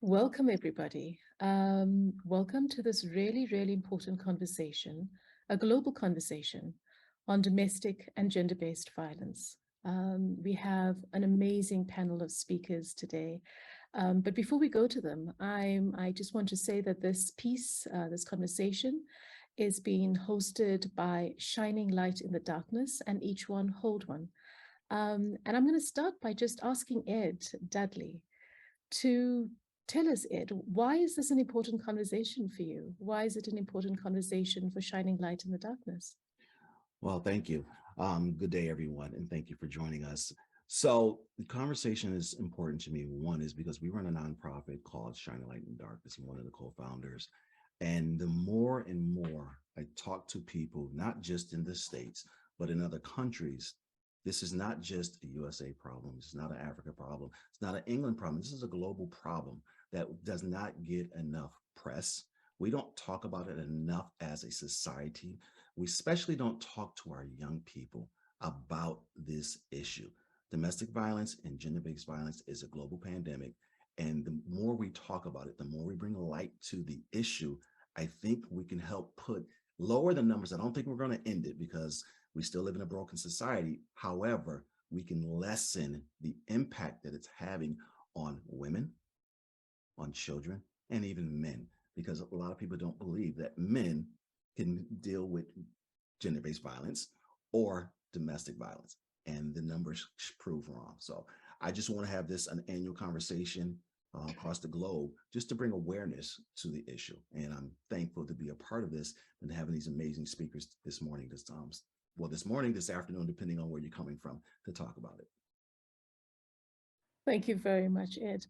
Welcome, everybody. Welcome to this really, really important conversation, a global conversation on domestic and gender-based violence. We have an amazing panel of speakers today. But before we go to them, I just want to say that this piece, this conversation, is being hosted by Shining Light in the Darkness, and Each One Hold One. And I'm going to start by just asking Ed Dudley to tell us, Ed, why is this an important conversation for you? Why is it an important conversation for Shining Light in the Darkness? Well, thank you. Good day, everyone, and thank you for joining us. So the conversation is important to me. One is because we run a nonprofit called Shining Light in the Darkness. I'm one of the co-founders. And the more and more I talk to people, not just in the States, but in other countries, this is not just a USA problem. It's not an Africa problem. It's not an England problem. This is a global problem that does not get enough press. We don't talk about it enough as a society. We especially don't talk to our young people about this issue. Domestic violence and gender-based violence is a global pandemic. And the more we talk about it, the more we bring light to the issue, I think we can help lower the numbers. I don't think we're going to end it because we still live in a broken society. However, we can lessen the impact that it's having on women, on children, and even men, because a lot of people don't believe that men can deal with gender-based violence or domestic violence, and the numbers prove wrong. So I just want to have this an annual conversation across the globe just to bring awareness to the issue. And I'm thankful to be a part of this and having these amazing speakers this morning, this afternoon, depending on where you're coming from, to talk about it. Thank you very much, Ed.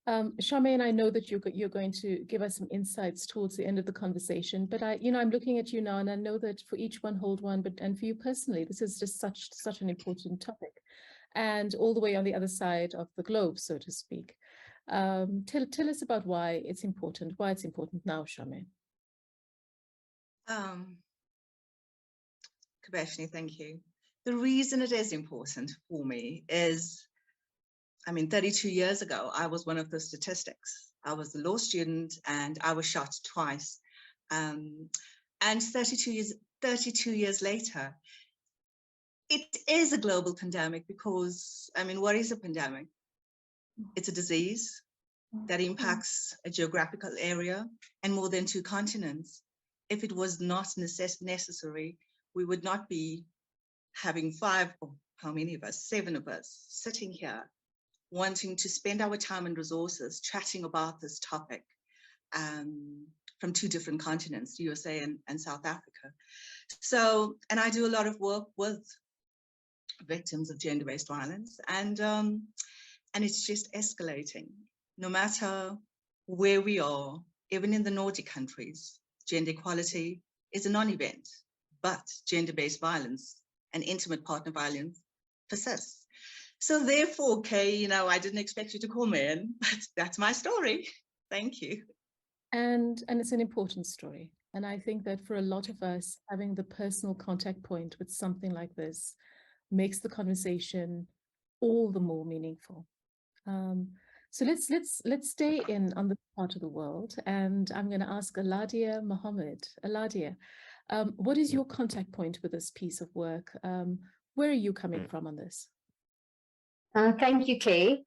Charmaine, I know that you're going to give us some insights towards the end of the conversation, but I'm looking at you now, and I know that for Each One Hold One, and for you personally, this is just such an important topic, and all the way on the other side of the globe, so to speak. Tell us about why it's important now, Charmaine. Kubashni, thank you. The reason it is important for me is, 32 years ago, I was one of the statistics. I was a law student and I was shot twice. And 32 years later, it is a global pandemic because, what is a pandemic? It's a disease that impacts a geographical area and more than 2 continents. If it was not necessary, we would not be having 5, or how many of us, 7 of us sitting here wanting to spend our time and resources chatting about this topic from 2 different continents, USA and South Africa. So, and I do a lot of work with victims of gender-based violence, and it's just escalating. No matter where we are, even in the Nordic countries, gender equality is a non-event, but gender-based violence and intimate partner violence persists. So therefore, Kay, I didn't expect you to call me in, but that's my story. Thank you. And it's an important story. And I think that for a lot of us, having the personal contact point with something like this makes the conversation all the more meaningful. So let's stay on this part of the world, and I'm going to ask Aladia Mohammed. Aladia, what is your contact point with this piece of work? Where are you coming from on this? Thank you, Kay.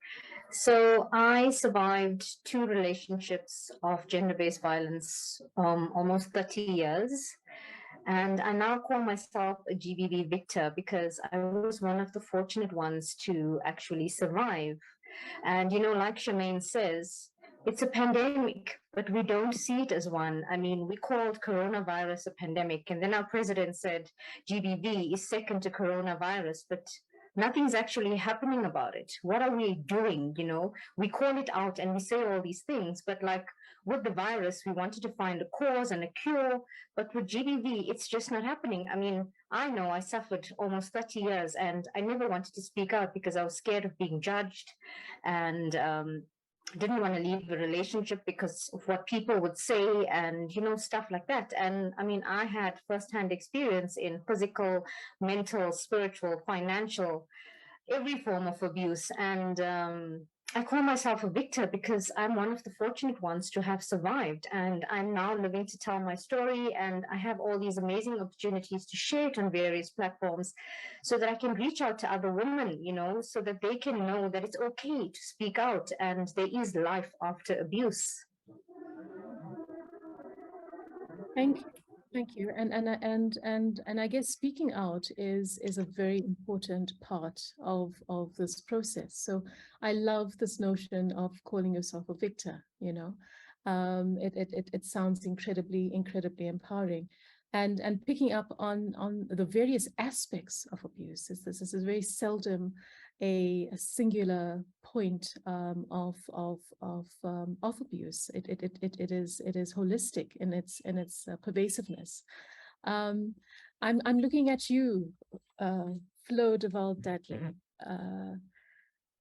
So I survived 2 relationships of gender-based violence, almost 30 years. And I now call myself a GBV victor because I was one of the fortunate ones to actually survive. And, like Charmaine says, it's a pandemic, but we don't see it as one. We called coronavirus a pandemic, and then our president said GBV is second to coronavirus, but nothing's actually happening about it. What are we doing? We call it out and we say all these things, but like with the virus, we wanted to find a cause and a cure, but with GBV, it's just not happening. I know I suffered almost 30 years and I never wanted to speak out because I was scared of being judged and didn't want to leave the relationship because of what people would say and, stuff like that. And I had firsthand experience in physical, mental, spiritual, financial, every form of abuse. And I call myself a victor because I'm one of the fortunate ones to have survived, and I'm now living to tell my story, and I have all these amazing opportunities to share it on various platforms so that I can reach out to other women, so that they can know that it's okay to speak out and there is life after abuse. Thank you. Thank you. And I guess speaking out is a very important part of this process. So I love this notion of calling yourself a victor, it sounds incredibly empowering. And picking up on the various aspects of abuse. This is very seldom a singular point of abuse. It is holistic in its pervasiveness. I'm looking at you, Flo de Val-Dudley.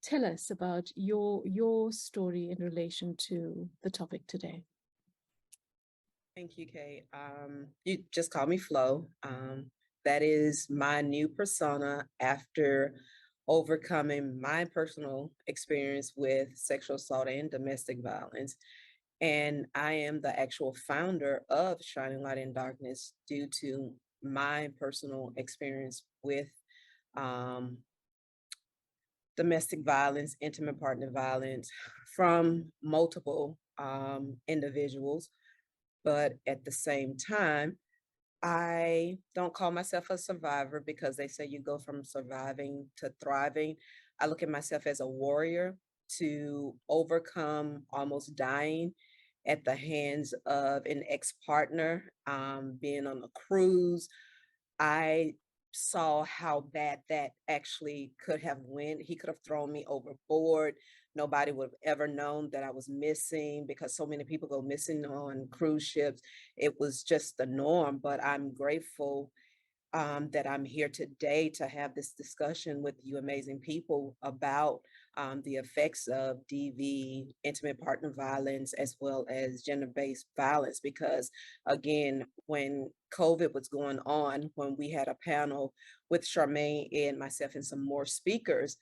Tell us about your story in relation to the topic today. Thank you, Kay. You just call me Flo. That is my new persona after overcoming my personal experience with sexual assault and domestic violence. And I am the actual founder of Shining Light in Darkness due to my personal experience with domestic violence, intimate partner violence from multiple individuals. But at the same time, I don't call myself a survivor because they say you go from surviving to thriving. I look at myself as a warrior to overcome almost dying at the hands of an ex-partner, being on a cruise. I saw how bad that actually could have went. He could have thrown me overboard. Nobody would have ever known that I was missing because so many people go missing on cruise ships. It was just the norm, but I'm grateful that I'm here today to have this discussion with you amazing people about the effects of DV, intimate partner violence, as well as gender-based violence. Because again, when COVID was going on, when we had a panel with Charmaine and myself and some more speakers,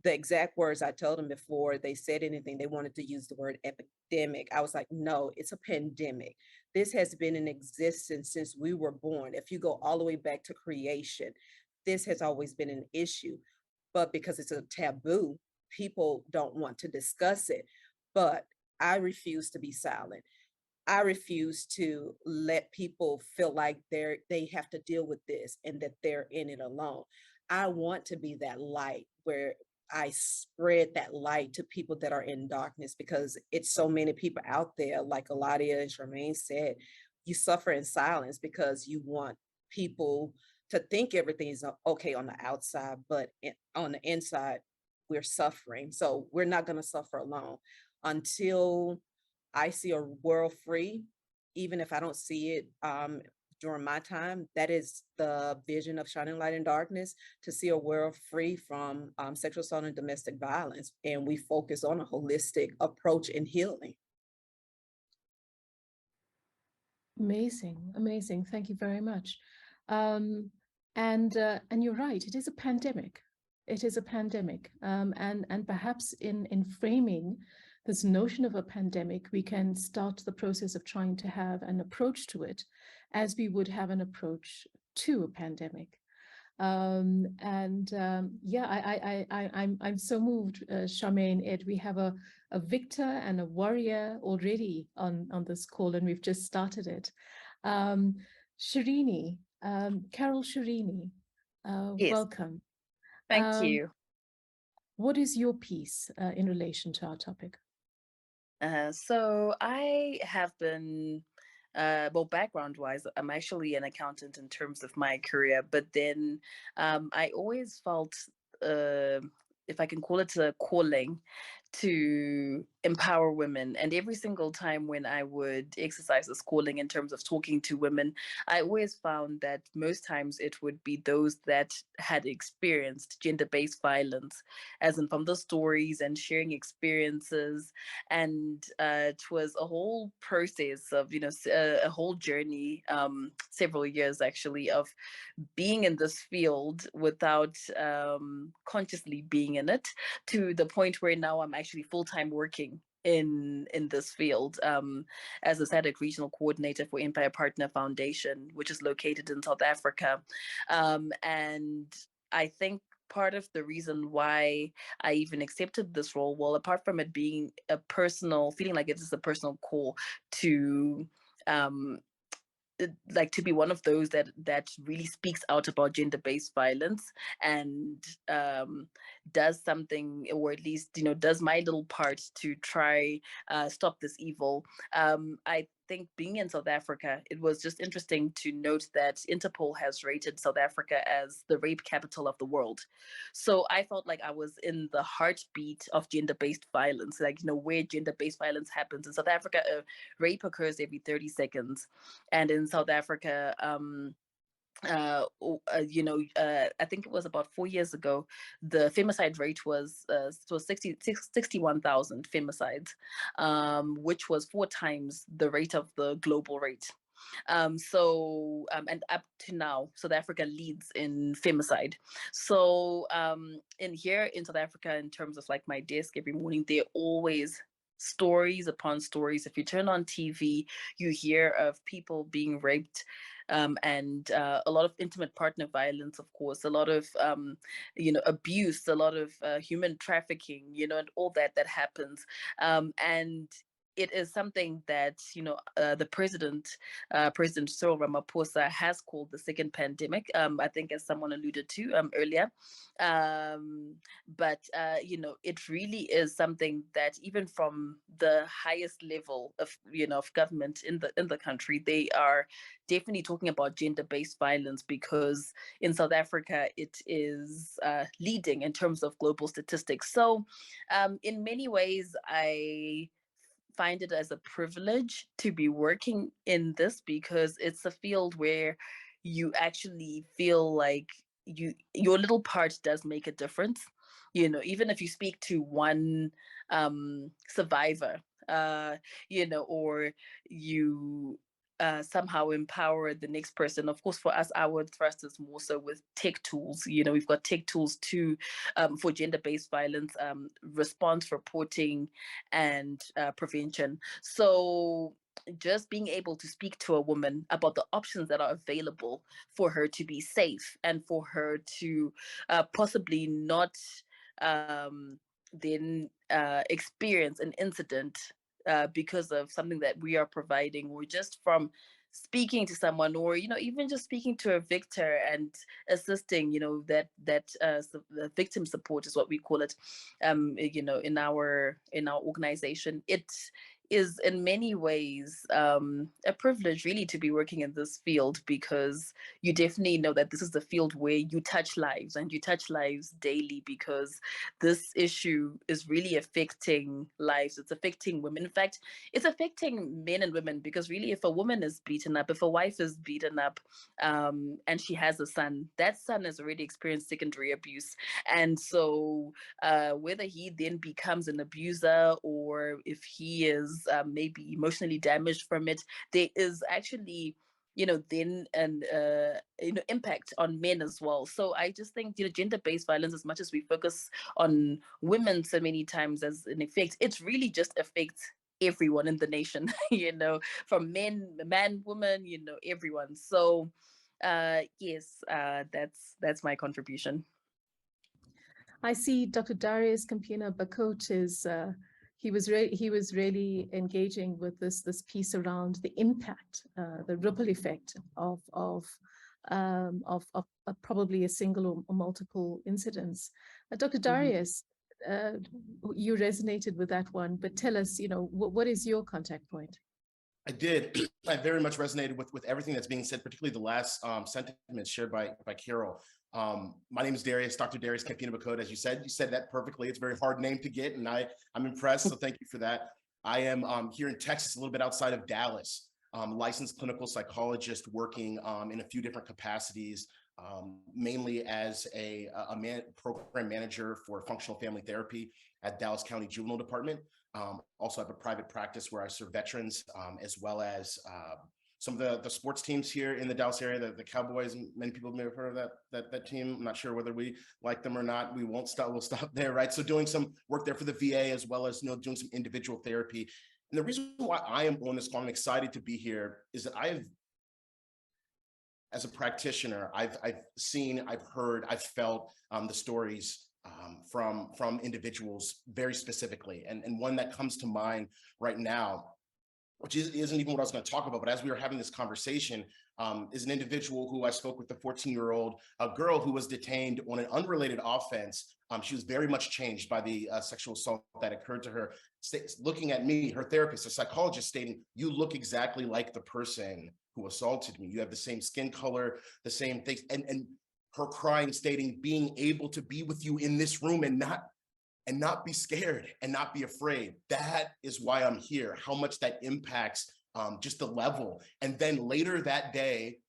the exact words I told them before they said anything, they wanted to use the word epidemic. I was like, no, it's a pandemic. This has been in existence since we were born. If you go all the way back to creation, this has always been an issue. But because it's a taboo, people don't want to discuss it. But I refuse to be silent. I refuse to let people feel like they have to deal with this and that they're in it alone. I want to be that light where I spread that light to people that are in darkness, because it's so many people out there, like Eladia and Charmaine said, you suffer in silence because you want people to think everything's okay on the outside, but on the inside, we're suffering. So we're not going to suffer alone until I see a world free. Even if I don't see it during my time, that is the vision of Shining Light in Darkness, to see a world free from sexual assault and domestic violence. And we focus on a holistic approach in healing. Amazing. Thank you very much. And you're right, it is a pandemic. It is a pandemic. And perhaps in framing this notion of a pandemic, we can start the process of trying to have an approach to it as we would have an approach to a pandemic. Yeah, I'm so moved, Charmaine, Ed. We have a victor and a warrior already on this call, and we've just started it. Shirini, Carol Shirini, Yes. welcome. Thank you. What is your piece in relation to our topic? So I have been, well, background-wise, I'm actually an accountant in terms of my career, but then I always felt, if I can call it a calling, to empower women. And every single time when I would exercise this calling in terms of talking to women, I always found that most times it would be those that had experienced gender-based violence, as in from the stories and sharing experiences. And it was a whole process of, a whole journey, several years actually, of being in this field without consciously being in it, to the point where now I'm actually actually full-time working in this field as a SADC regional coordinator for Empire Partner Foundation, which is located in South Africa. And I think part of the reason why I even accepted this role, well, apart from it being a personal feeling, like it is a personal call to like to be one of those that really speaks out about gender-based violence and does something, or at least does my little part to try stop this evil. I think being in South Africa, it was just interesting to note that Interpol has rated South Africa as the rape capital of the world. So I felt like I was in the heartbeat of gender-based violence, like where gender-based violence happens in South Africa. Rape occurs every 30 seconds, and in South Africa, I think it was about 4 years ago, the femicide rate was 61,000 femicides, which was 4 times the rate of the global rate. And up to now, South Africa leads in femicide. So in here in South Africa, in terms of like my desk every morning, there are always stories upon stories. If you turn on TV, you hear of people being raped, and a lot of intimate partner violence, of course, a lot of abuse, a lot of human trafficking, and all that happens. And it is something that the President Cyril Ramaphosa has called the second pandemic. I think, as someone alluded to earlier, but it really is something that even from the highest level of of government in the country, they are definitely talking about gender-based violence, because in South Africa it is leading in terms of global statistics. So in many ways, I find it as a privilege to be working in this, because it's a field where you actually feel like your little part does make a difference. Even if you speak to one survivor, or you somehow empower the next person. Of course, for us, our thrust is more so with tech tools. We've got tech tools too, for gender-based violence, response reporting, and prevention. So just being able to speak to a woman about the options that are available for her to be safe, and for her to possibly not then experience an incident because of something that we are providing, or just from speaking to someone, or even just speaking to a victor and assisting, the victim support is what we call it, in our organization. It is in many ways a privilege really to be working in this field, because you definitely know that this is the field where you touch lives, and you touch lives daily, because this issue is really affecting lives. It's affecting women. In fact, it's affecting men and women, because really, if a woman is beaten up, if a wife is beaten up, and she has a son, that son has already experienced secondary abuse. And so whether he then becomes an abuser, or if he is maybe emotionally damaged from it, there is actually then an impact on men as well. So I just think gender-based violence, as much as we focus on women so many times as an effect, it really just affects everyone in the nation, from man, woman, everyone. So yes, that's my contribution. I see Dr. Darius Campina Bakot is he was really engaging with this piece around the impact, the ripple effect of probably a single or multiple incidents. Dr. Darius, you resonated with that one, but tell us, what is your contact point? I did. I very much resonated with everything that's being said, particularly the last sentiment shared by Carol. My name is Darius, Dr. Darius Campina Bakot. As you said that perfectly. It's a very hard name to get, and I'm impressed. So thank you for that. I am here in Texas, a little bit outside of Dallas, licensed clinical psychologist working in a few different capacities, mainly as a program manager for functional family therapy at Dallas County Juvenile Department. Also have a private practice where I serve veterans, as well as some of the sports teams here in the Dallas area, the Cowboys. Many people may have heard of that team. I'm not sure whether we like them or not. We won't stop. We'll stop there, right? So doing some work there for the VA, as well as doing some individual therapy. And the reason why I am on this call, I'm excited to be here, is that as a practitioner, I've seen, I've heard, I've felt the stories from individuals very specifically. And one that comes to mind right now, which isn't even what I was going to talk about, but as we were having this conversation, is an individual who I spoke with, the 14-year-old girl who was detained on an unrelated offense. She was very much changed by the sexual assault that occurred to her. Looking at me, her therapist, a psychologist, stating, "You look exactly like the person who assaulted me. You have the same skin color, the same things." And her crying, stating, "Being able to be with you in this room and not be scared and not be afraid. That is why I'm here." How much that impacts just the level. And then later that day,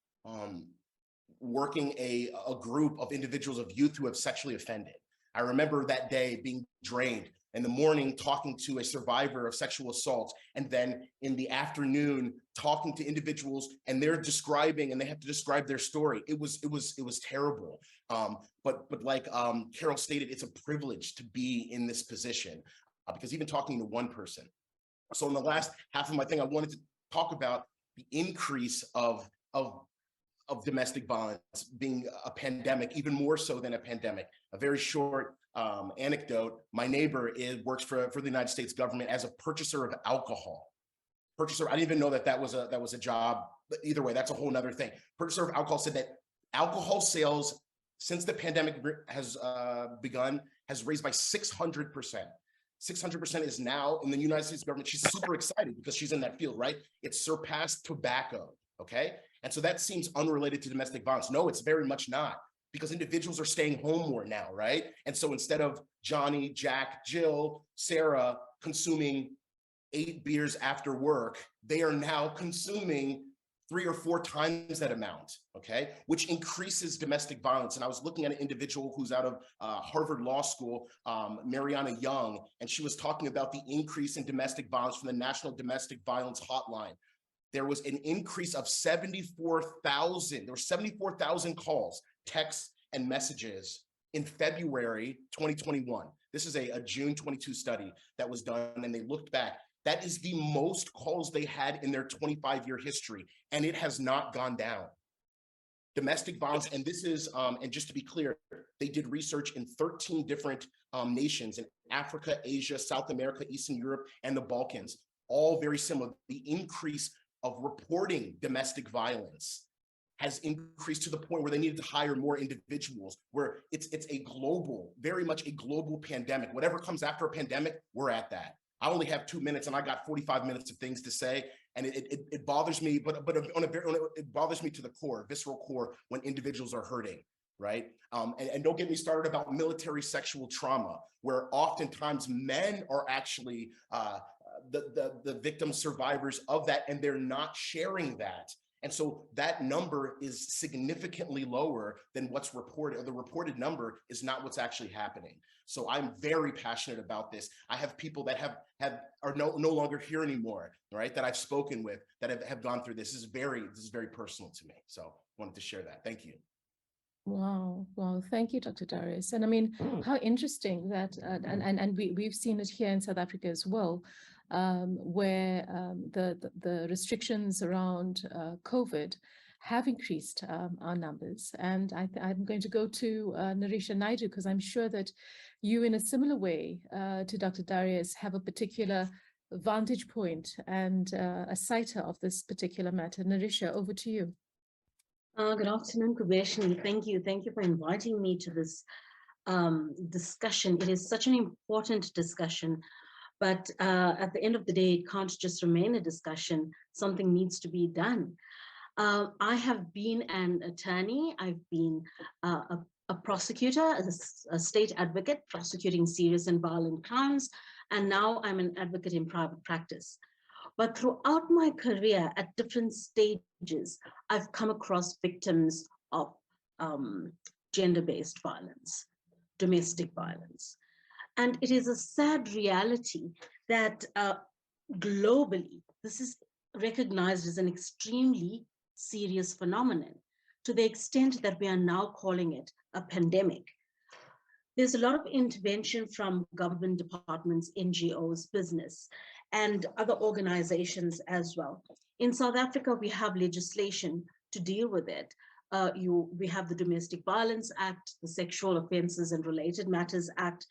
working a group of individuals, of youth who have sexually offended. I remember that day being drained. In the morning, talking to a survivor of sexual assault, and then in the afternoon, talking to individuals, and they're describing, and they have to describe their story. It was terrible. But like Carol stated, it's a privilege to be in this position, because even talking to one person. So in the last half of my thing, I wanted to talk about the increase of domestic violence being a pandemic, even more so than a pandemic. A very short anecdote: my neighbor works for the United States government as a purchaser of alcohol. I didn't even know that was a job, but either way, that's a whole nother thing. Purchaser of alcohol said that alcohol sales since the pandemic has begun has raised by 600%. 600% is now in the United States government. She's super excited because she's in that field, right? It's surpassed tobacco, okay? And so that seems unrelated to domestic violence. No, it's very much not, because individuals are staying home more now, right? And so instead of Johnny, Jack, Jill, Sarah consuming 8 beers after work, they are now consuming 3 or 4 times that amount, okay? Which increases domestic violence. And I was looking at an individual who's out of Harvard Law School, Mariana Young, and she was talking about the increase in domestic violence from the National Domestic Violence Hotline. There was an increase of 74,000. There were 74,000 calls, texts, and messages in February 2021. This is a June 22 study that was done, and they looked back. That is the most calls they had in their 25-year history, and it has not gone down. Domestic violence, and this is, and just to be clear, they did research in 13 different nations in Africa, Asia, South America, Eastern Europe, and the Balkans, all very similar. The increase of reporting domestic violence has increased to the point where they needed to hire more individuals, where it's a global, very much a global pandemic. Whatever comes after a pandemic, we're at that. I only have 2 minutes, and I got 45 minutes of things to say, and it bothers me, but it bothers me to the core, visceral core, when individuals are hurting, right? And don't get me started about military sexual trauma, where oftentimes men are actually the victim survivors of that, and they're not sharing that. And so that number is significantly lower than what's reported, or the reported number is not what's actually happening. So I'm very passionate about this. I have people that are no longer here anymore, right? That I've spoken with that have gone through this. This is very personal to me. So wanted to share that. Thank you. Wow. Thank you, Dr. Darius. And I mean, how interesting that, and we've seen it here in South Africa as well, where the restrictions around COVID have increased our numbers. And I'm going to go to Narisha Naidu, because I'm sure that you, in a similar way to Dr. Darius, have a particular vantage point and a citer of this particular matter. Narisha, over to you. Good afternoon, Kubiness, and thank you for inviting me to this discussion. It is such an important discussion, but at the end of the day, it can't just remain a discussion. Something needs to be done. I have been an attorney. I've been a prosecutor, a state advocate prosecuting serious and violent crimes, and now I'm an advocate in private practice. But throughout my career, at different stages, I've come across victims of gender-based violence, domestic violence. And it is a sad reality that globally, this is recognized as an extremely serious phenomenon, to the extent that we are now calling it a pandemic. There's a lot of intervention from government departments, NGOs, business, and other organizations as well. In South Africa, we have legislation to deal with it. We have the Domestic Violence Act, the Sexual Offences and Related Matters Act,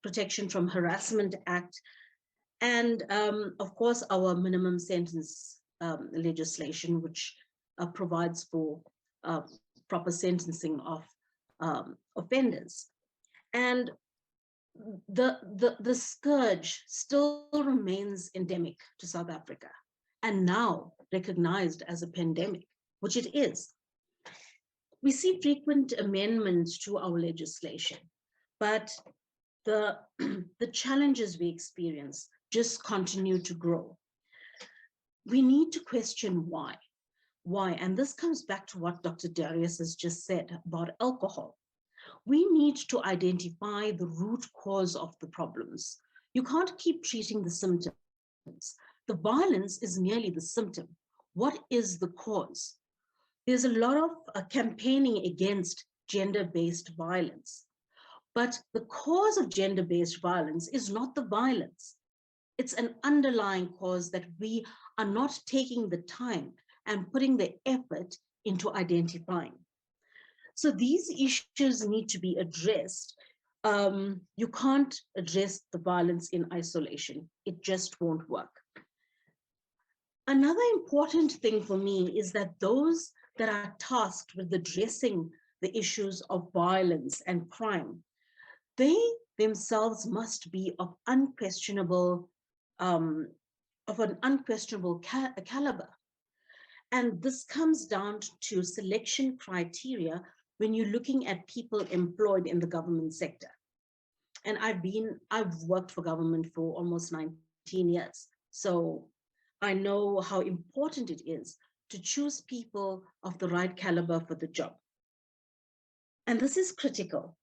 Protection from Harassment Act, and of course, our minimum sentence legislation, which provides for proper sentencing of offenders. And the scourge still remains endemic to South Africa, and now recognized as a pandemic, which it is. We see frequent amendments to our legislation, but the challenges we experience just continue to grow. We need to question why. Why? And this comes back to what Dr. Darius has just said about alcohol. We need to identify the root cause of the problems. You can't keep treating the symptoms. The violence is merely the symptom. What is the cause? There's a lot of campaigning against gender-based violence. But the cause of gender-based violence is not the violence. It's an underlying cause that we are not taking the time and putting the effort into identifying. So these issues need to be addressed. You can't address the violence in isolation. It just won't work. Another important thing for me is that those that are tasked with addressing the issues of violence and crime, they themselves must be of an unquestionable caliber. And this comes down to selection criteria when you're looking at people employed in the government sector. And I've worked for government for almost 19 years. So I know how important it is to choose people of the right caliber for the job. And this is critical.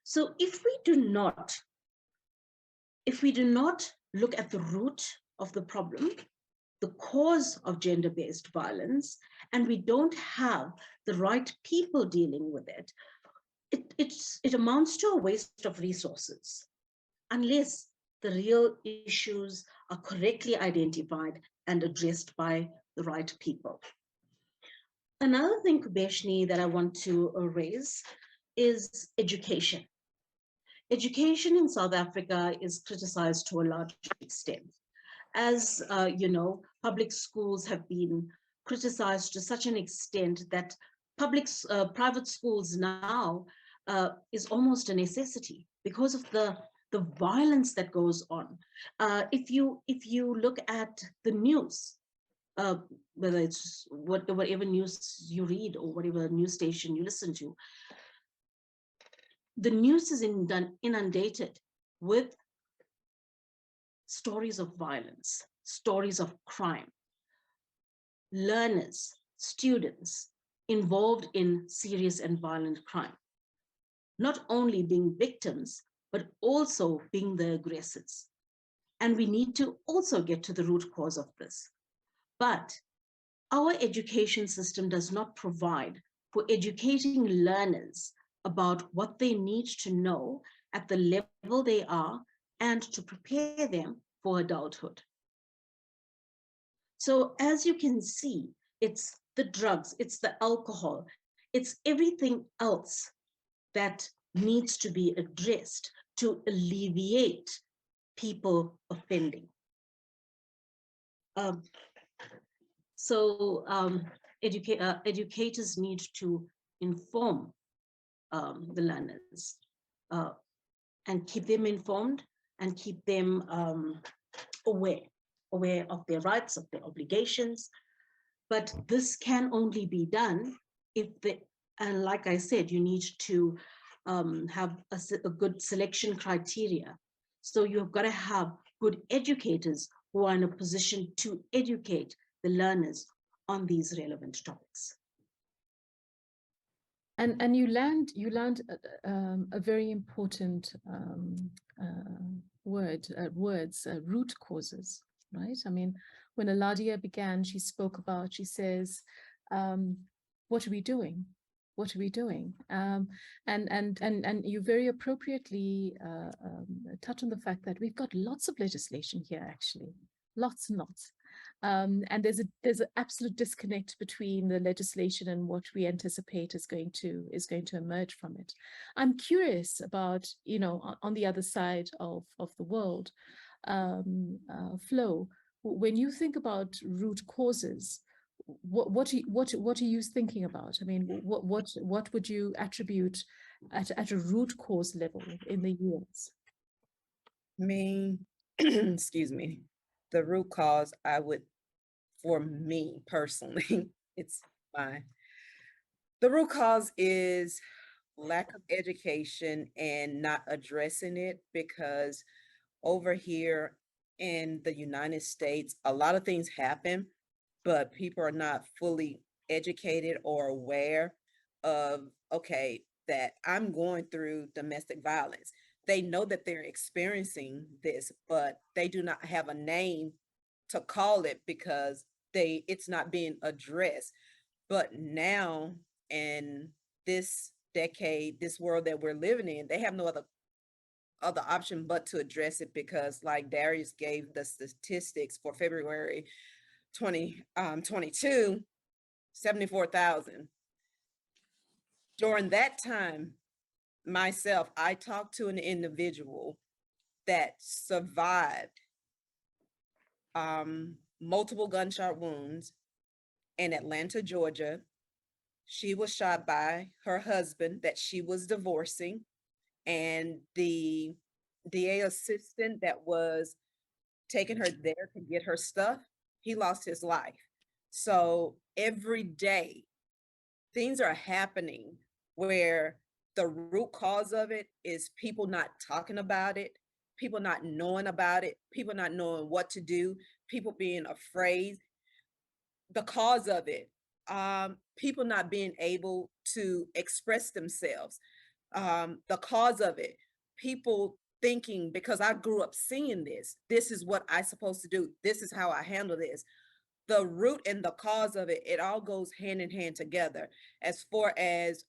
So if we do not look at the root of the problem, the cause of gender-based violence, and we don't have the right people dealing with it, it amounts to a waste of resources, unless the real issues are correctly identified and addressed by the right people. Another thing, Kubeshni, that I want to raise is education. Education in South Africa is criticized to a large extent. As you know, public schools have been criticized to such an extent that private schools now is almost a necessity because of the violence that goes on. If you look at the news, whether it's whatever news you read or whatever news station you listen to, the news is inundated with stories of violence, stories of crime, learners, students involved in serious and violent crime, not only being victims, but also being the aggressors. And we need to also get to the root cause of this. But our education system does not provide for educating learners about what they need to know at the level they are and to prepare them for adulthood. So as you can see, it's the drugs, it's the alcohol, it's everything else that needs to be addressed to alleviate people offending. Educators need to inform the learners and keep them informed and keep them aware of their rights, of their obligations. But this can only be done if and like I said, you need to have a good selection criteria. So you've got to have good educators who are in a position to educate the learners on these relevant topics. And you land a very important words, root causes, right? I mean, when Eladia began, she spoke about, she says, what are we doing? What are we doing? And you very appropriately touch on the fact that we've got lots of legislation here, actually, lots and lots. And there's an absolute disconnect between the legislation and what we anticipate is going to emerge from it. I'm curious about, you know, on the other side of the world, Flo, when you think about root causes, what are you thinking about? I mean, what would you attribute at a root cause level in the US? Me, excuse me, the root cause I would, for me personally, it's my, the root cause is lack of education and not addressing it, because over here in the United States, a lot of things happen, but people are not fully educated or aware of, okay, that I'm going through domestic violence. They know that they're experiencing this, but they do not have a name to call it because it's not being addressed. But now in this decade, this world that we're living in, they have no other option but to address it, because like Darius gave the statistics for February 2022, 74,000. During that time, myself, I talked to an individual that survived multiple gunshot wounds in Atlanta, Georgia. She was shot by her husband that she was divorcing, and the DA assistant that was taking her there to get her stuff, he lost his life. So every day, things are happening where the root cause of it is people not talking about it, people not knowing about it, people not knowing what to do, people being afraid. The cause of it, people not being able to express themselves. The cause of it, people thinking, because I grew up seeing this is what I'm supposed to do, this is how I handle this. The root and the cause of it, it all goes hand in hand together. As far as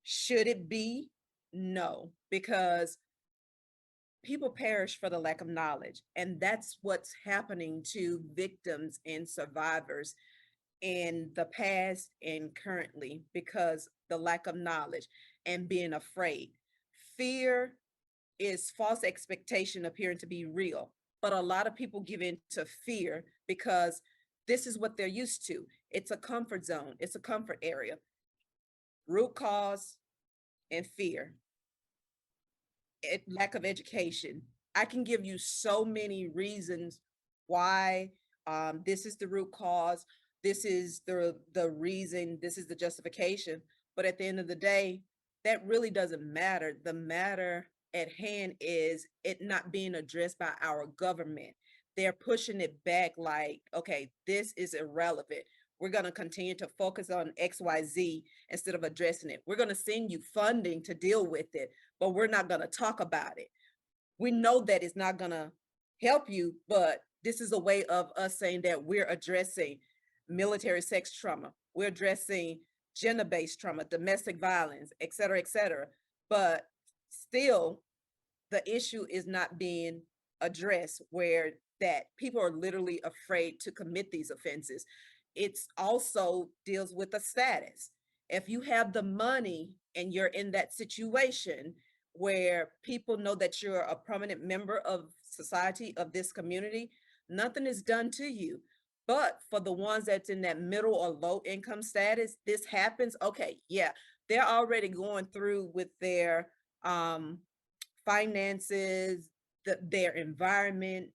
should it be? No, because people perish for the lack of knowledge. And that's what's happening to victims and survivors in the past and currently, because the lack of knowledge and being afraid. Fear is false expectation appearing to be real, but a lot of people give in to fear because this is what they're used to. It's a comfort zone, it's a comfort area. Root cause and fear. Lack of education. I can give you so many reasons why this is the root cause, this is the reason, this is the justification. But at the end of the day, that really doesn't matter. The matter at hand is it not being addressed by our government. They're pushing it back like, okay, this is irrelevant. We're going to continue to focus on XYZ instead of addressing it. We're going to send you funding to deal with it, but we're not going to talk about it. We know that it's not going to help you, but this is a way of us saying that we're addressing military sex trauma. We're addressing gender-based trauma, domestic violence, et cetera, but still the issue is not being addressed, where that people are literally afraid to commit these offenses. It's also deals with the status. If you have the money and you're in that situation where people know that you're a prominent member of society, of this community, nothing is done to you. But for the ones that's in that middle or low income status, this happens. Okay, yeah, they're already going through with their finances, their environment,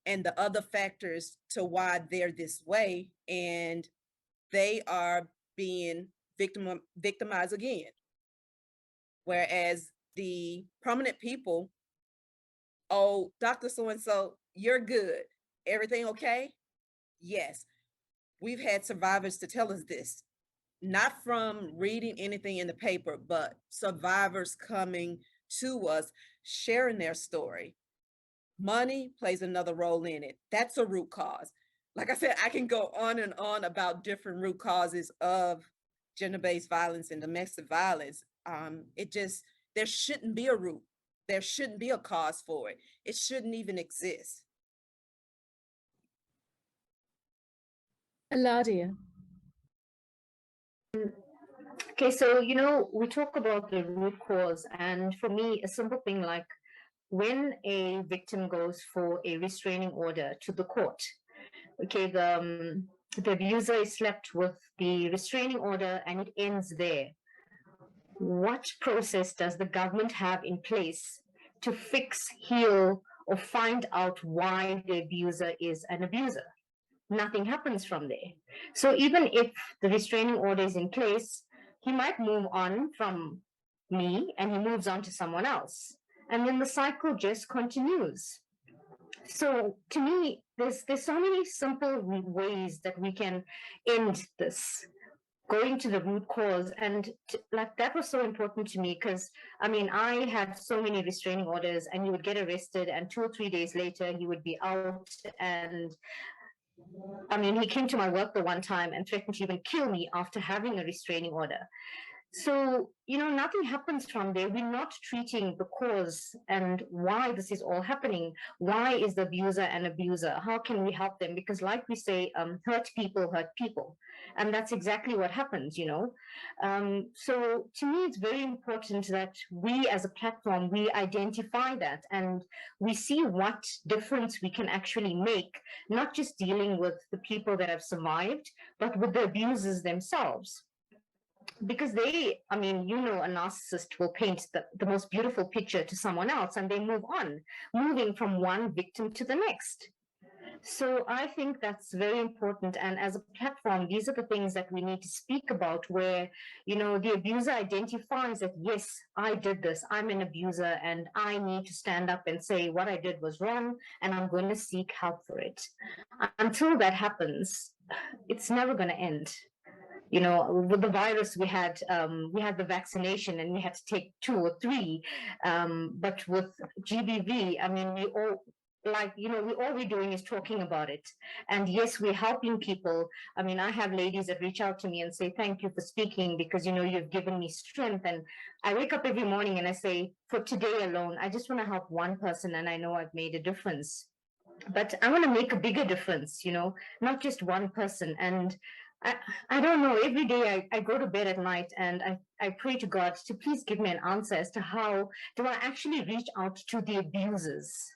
and the other factors to why they're this way, and they are being victimized again. Whereas the prominent people, oh, Dr. So-and-so, you're good. Everything okay? Yes. We've had survivors to tell us this, not from reading anything in the paper, but survivors coming to us, sharing their story. Money plays another role in it. That's a root cause. Like I said, I can go on and on about different root causes of gender-based violence and domestic violence. There shouldn't be a root. There shouldn't be a cause for it. It shouldn't even exist. Eladia. Okay, so, we talk about the root cause, and for me, a simple thing like when a victim goes for a restraining order to the court, okay, the abuser is slapped with the restraining order and it ends there. What process does the government have in place to fix, heal, or find out why the abuser is an abuser? Nothing happens from there. So even if the restraining order is in place, he might move on from me and he moves on to someone else. And then the cycle just continues. So to me, there's so many simple ways that we can end this, going to the root cause. And like that was so important to me because I had so many restraining orders, and you would get arrested and 2 or 3 days later you would be out. And he came to my work the one time and threatened to even kill me after having a restraining order. So, nothing happens from there. We're not treating the cause and why this is all happening. Why is the abuser an abuser? How can we help them? Because like we say, hurt people hurt people. And that's exactly what happens, So to me, it's very important that we as a platform, we identify that and we see what difference we can actually make, not just dealing with the people that have survived, but with the abusers themselves. Because a narcissist will paint the most beautiful picture to someone else and they move on, moving from one victim to the next. So I think that's very important. And as a platform, these are the things that we need to speak about where, the abuser identifies that, yes, I did this, I'm an abuser, and I need to stand up and say what I did was wrong, and I'm going to seek help for it. Until that happens, it's never going to end. With the virus, we had the vaccination and we had to take 2 or 3. But with GBV, all we're doing is talking about it. And yes, we're helping people. I have ladies that reach out to me and say, thank you for speaking because, you've given me strength. And I wake up every morning and I say, for today alone, I just want to help one person and I know I've made a difference. But I want to make a bigger difference, not just one person. And I don't know, every day I go to bed at night and I pray to God to please give me an answer as to how do I actually reach out to the abusers.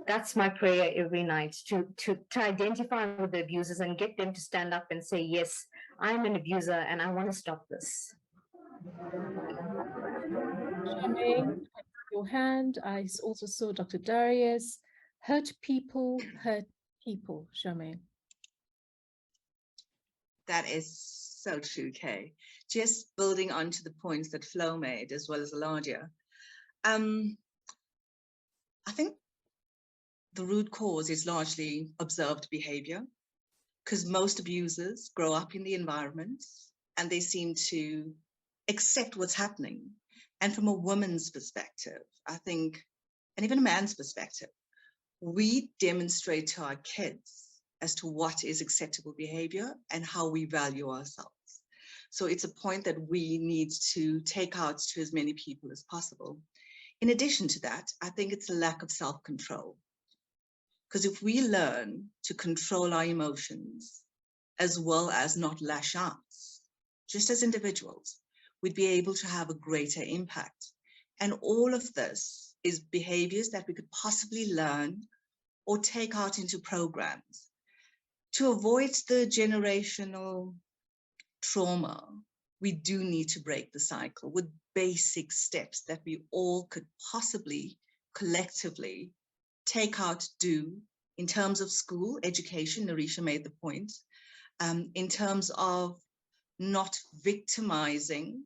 That's my prayer every night, to identify with the abusers and get them to stand up and say, yes, I'm an abuser and I want to stop this. Charmaine, your hand. I also saw Dr. Darius. Hurt people, Charmaine. That is so true, Kay. Just building onto the points that Flo made, as well as Eladia. I think the root cause is largely observed behavior, because most abusers grow up in the environment and they seem to accept what's happening. And from a woman's perspective, I think, and even a man's perspective, we demonstrate to our kids as to what is acceptable behavior and how we value ourselves. So it's a point that we need to take out to as many people as possible. In addition to that, I think it's a lack of self-control. Because if we learn to control our emotions as well as not lash out, just as individuals, we'd be able to have a greater impact. And all of this is behaviors that we could possibly learn or take out into programs to avoid the generational trauma. We do need to break the cycle with basic steps that we all could possibly collectively take out, do in terms of school education. Narisha made the point, in terms of not victimizing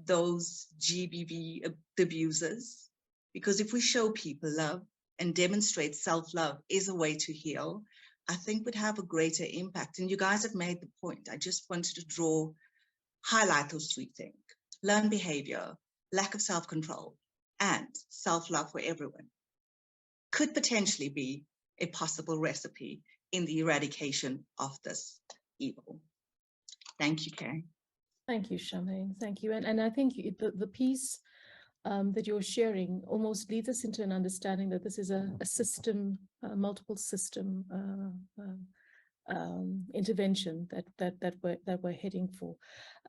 those GBV abusers, because if we show people love and demonstrate self-love is a way to heal, I think would have a greater impact. And you guys have made the point. I just wanted to highlight those 3 things: learn behavior, lack of self-control, and self-love for everyone could potentially be a possible recipe in the eradication of this evil. Thank you, Kay. Thank you, Charmaine. Thank you. And I think the piece that you're sharing almost leads us into an understanding that this is a system, multiple system intervention that we're heading for.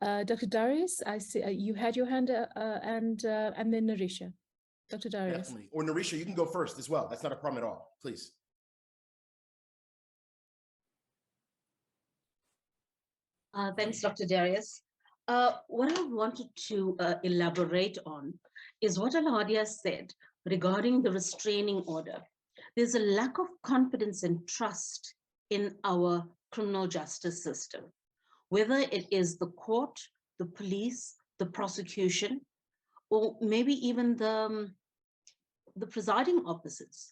Dr. Darius, I see you had your hand and then Narisha. Dr. Darius. Definitely. Or Narisha, you can go first as well. That's not a problem at all. Please. Thanks, Dr. Darius. What I wanted to elaborate on is what Aladia said regarding the restraining order. There's a lack of confidence and trust in our criminal justice system, whether it is the court, the police, the prosecution, or maybe even the presiding officers.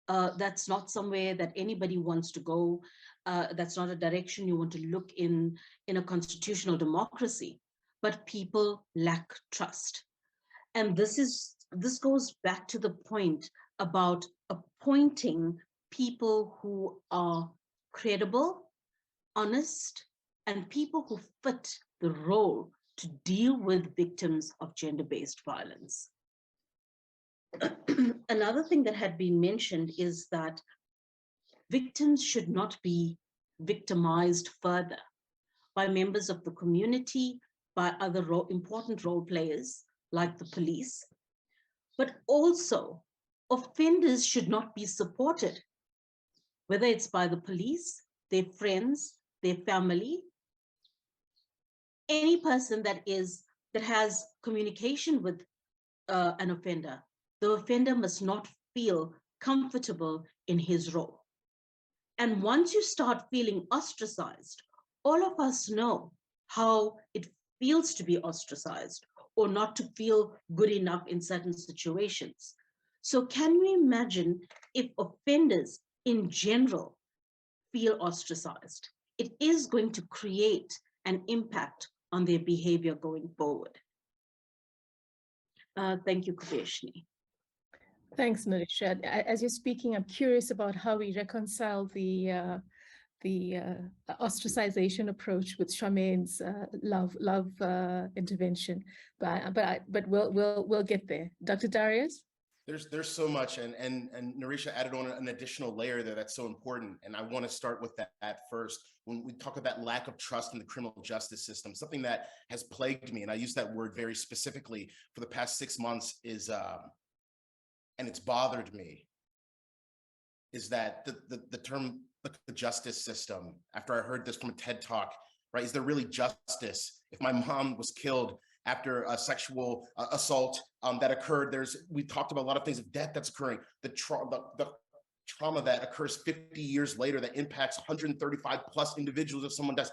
That's not somewhere that anybody wants to go. That's not a direction you want to look in a constitutional democracy, but people lack trust. And this goes back to the point about appointing people who are credible, honest, and people who fit the role to deal with victims of gender-based violence. Another thing that had been mentioned is that victims should not be victimized further by members of the community, by other important role players like the police, but also offenders should not be supported, whether it's by the police, their friends, their family, any person that has communication with an offender. The offender must not feel comfortable in his role. And once you start feeling ostracized, all of us know how it feels to be ostracized or not to feel good enough in certain situations. So can you imagine if offenders in general feel ostracized? It is going to create an impact on their behavior going forward. Thank you, Kubeshni. Thanks, Narisha. As you're speaking, I'm curious about how we reconcile the ostracization approach with Charmaine's love intervention, but we'll get there. Dr. Darius. There's so much, and Narisha added on an additional layer there that's so important, and I want to start with that first. When we talk about lack of trust in the criminal justice system, something that has plagued me, and I use that word very specifically for the past 6 months, is and it's bothered me, is that the term the justice system, after I heard this from a TED Talk, right? Is there really justice? If my mom was killed after a sexual assault that occurred, we talked about a lot of things of death that's occurring, the trauma that occurs 50 years later that impacts 135 plus individuals if someone does.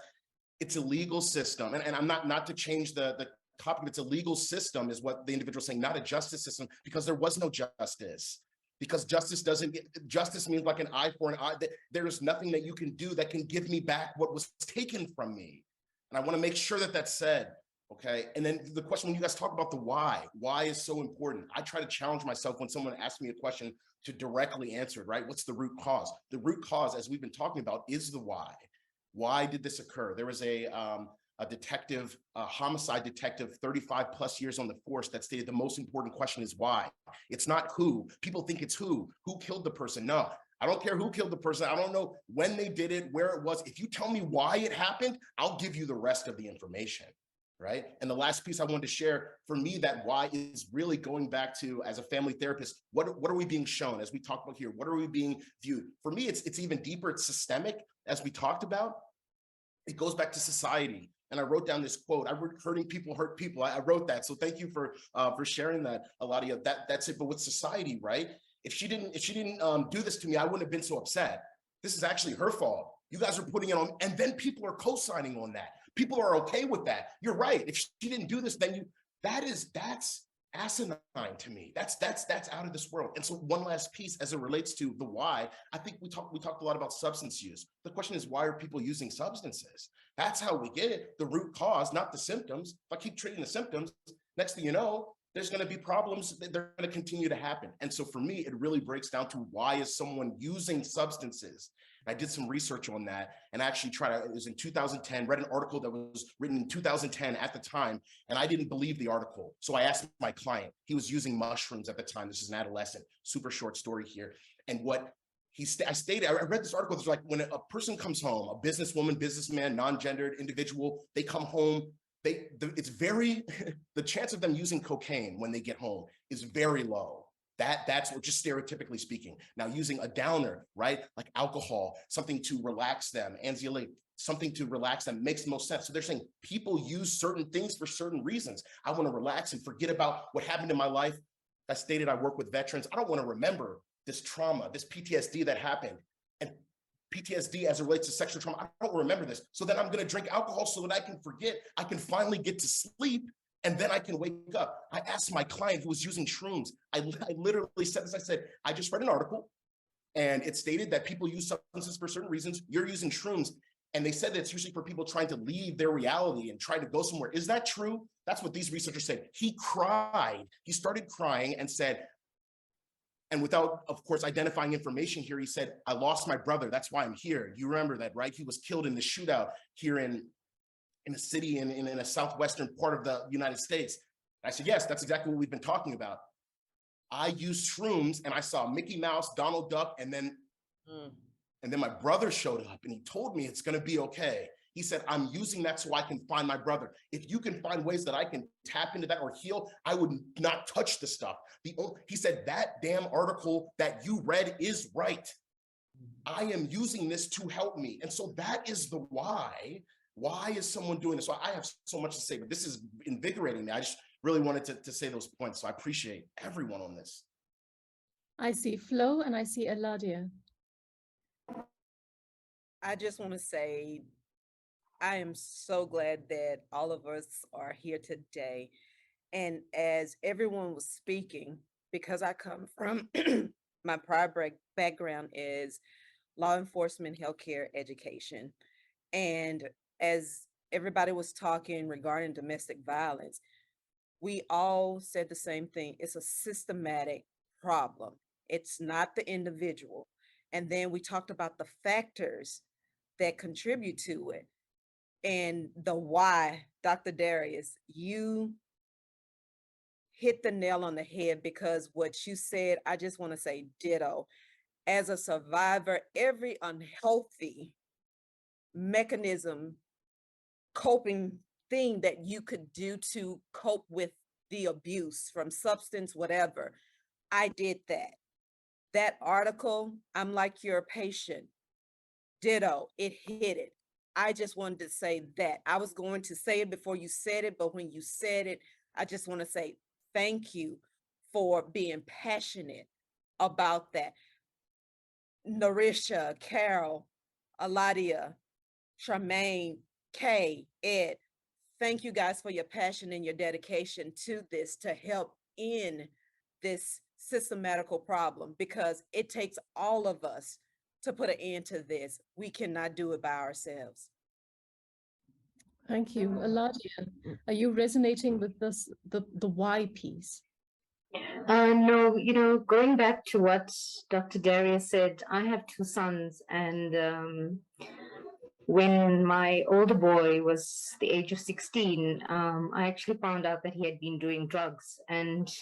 It's a legal system. And I'm not to change the topic, it's a legal system is what the individual is saying, not a justice system, because there was no justice. Because justice means like an eye for an eye. There's nothing that you can do that can give me back what was taken from me. And I want to make sure that that's said, okay? And then the question, when you guys talk about the why is so important. I try to challenge myself when someone asks me a question to directly answer it, right? What's the root cause? The root cause, as we've been talking about, is the why. Why did this occur? There was a detective, a homicide detective, 35 plus years on the force, that stated the most important question is why. It's not who. People think it's who killed the person. No, I don't care who killed the person. I don't know when they did it, where it was. If you tell me why it happened, I'll give you the rest of the information, right? And the last piece I wanted to share, for me, that why is really going back to, as a family therapist, what are we being shown? As we talk about here, what are we being viewed? For me, it's even deeper. It's systemic, as we talked about. It goes back to society. And I wrote down this quote: hurting people hurt people. I wrote that. So thank you for sharing that, Aladia. That's it. But with society, right? If she didn't do this to me, I wouldn't have been so upset. This is actually her fault. You guys are putting it on, and then people are co-signing on that. People are okay with that. You're right. If she didn't do this, then that's asinine to me. That's out of this world. And so one last piece, as it relates to the why, I think we talked a lot about substance use. The question is, why are people using substances? That's how we get it. The root cause, not the symptoms. If I keep treating the symptoms, next thing you know, there's going to be problems that they're going to continue to happen. And so for me, it really breaks down to why is someone using substances? And I did some research on that and actually it was in 2010, read an article that was written in 2010 at the time, and I didn't believe the article. So I asked my client, he was using mushrooms at the time. This is an adolescent, super short story here. And what I read this article, it's like when a person comes home, a businesswoman, businessman, non-gendered individual, they come home, the chance of them using cocaine when they get home is very low. That's what, just stereotypically speaking. Now using a downer, right? Like alcohol, something to relax them, anxiolytic, something to relax them makes the most sense. So they're saying people use certain things for certain reasons. I want to relax and forget about what happened in my life. I stated I work with veterans. I don't want to remember this trauma, this PTSD that happened. And PTSD as it relates to sexual trauma, I don't remember this. So then I'm going to drink alcohol so that I can forget. I can finally get to sleep and then I can wake up. I asked my client who was using shrooms. I literally said this. I said, I just read an article and it stated that people use substances for certain reasons. You're using shrooms. And they said that it's usually for people trying to leave their reality and try to go somewhere. Is that true? That's what these researchers said. He cried. He started crying and said, and without, of course, identifying information here, he said, I lost my brother. That's why I'm here. You remember that, right? He was killed in the shootout here in a city in a southwestern part of the United States. I said, yes, that's exactly what we've been talking about. I used shrooms and I saw Mickey Mouse, Donald Duck, and then my brother showed up and he told me it's going to be okay. He said, I'm using that so I can find my brother. If you can find ways that I can tap into that or heal, I would not touch the stuff. He said, that damn article that you read is right. I am using this to help me. And so that is the why. Why is someone doing this? So I have so much to say, but this is invigorating me. I just really wanted to say those points. So I appreciate everyone on this. I see Flo and I see Eladia. I just want to say, I am so glad that all of us are here today. And as everyone was speaking, because I come from my prior background is law enforcement, healthcare, education. And as everybody was talking regarding domestic violence, we all said the same thing. It's a systematic problem. It's not the individual. And then we talked about the factors that contribute to it. And the why, Dr. Darius, you hit the nail on the head, because what you said, I just want to say ditto. As a survivor, every unhealthy mechanism, coping thing that you could do to cope with the abuse from substance, whatever, I did that. That article, I'm like your patient. Ditto, it hit it. I just wanted to say that. I was going to say it before you said it, but when you said it, I just want to say thank you for being passionate about that. Narisha, Carol, Aladia, Charmaine, Kay, Ed, thank you guys for your passion and your dedication to this, to help in this systematical problem, because it takes all of us to put an end to this. We cannot do it by ourselves. Thank you. Eladia, are you resonating with this, the why piece? No, going back to what Dr. Darius said, I have two sons, and when my older boy was the age of 16, I actually found out that he had been doing drugs. And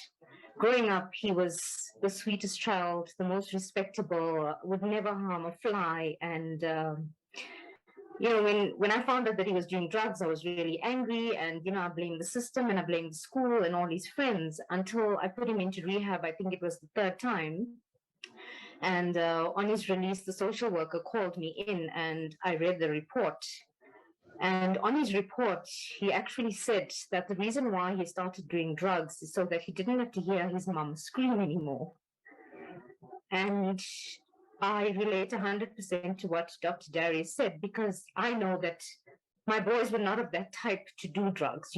growing up, he was the sweetest child, the most respectable, would never harm a fly. And when I found out that he was doing drugs, I was really angry, and I blamed the system and I blamed the school and all his friends, until I put him into rehab. I think it was the third time. And on his release, the social worker called me in and I read the report. And on his report, he actually said that the reason why he started doing drugs is so that he didn't have to hear his mom scream anymore. And I relate 100% to what Dr. Darius said, because I know that my boys were not of that type to do drugs,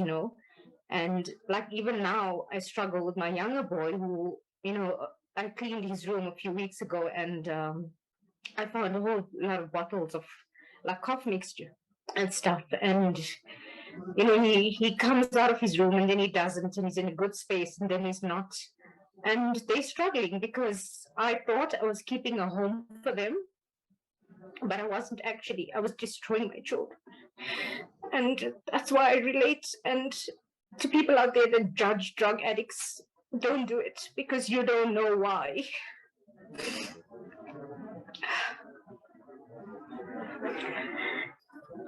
And like even now, I struggle with my younger boy who, I cleaned his room a few weeks ago, and I found a whole lot of bottles of like cough mixture and stuff. And he comes out of his room and then he doesn't, and he's in a good space and then he's not. And they're struggling because I thought I was keeping a home for them, but I wasn't actually. I was destroying my children. And that's why I relate. And to people out there that judge drug addicts, don't do it because you don't know why.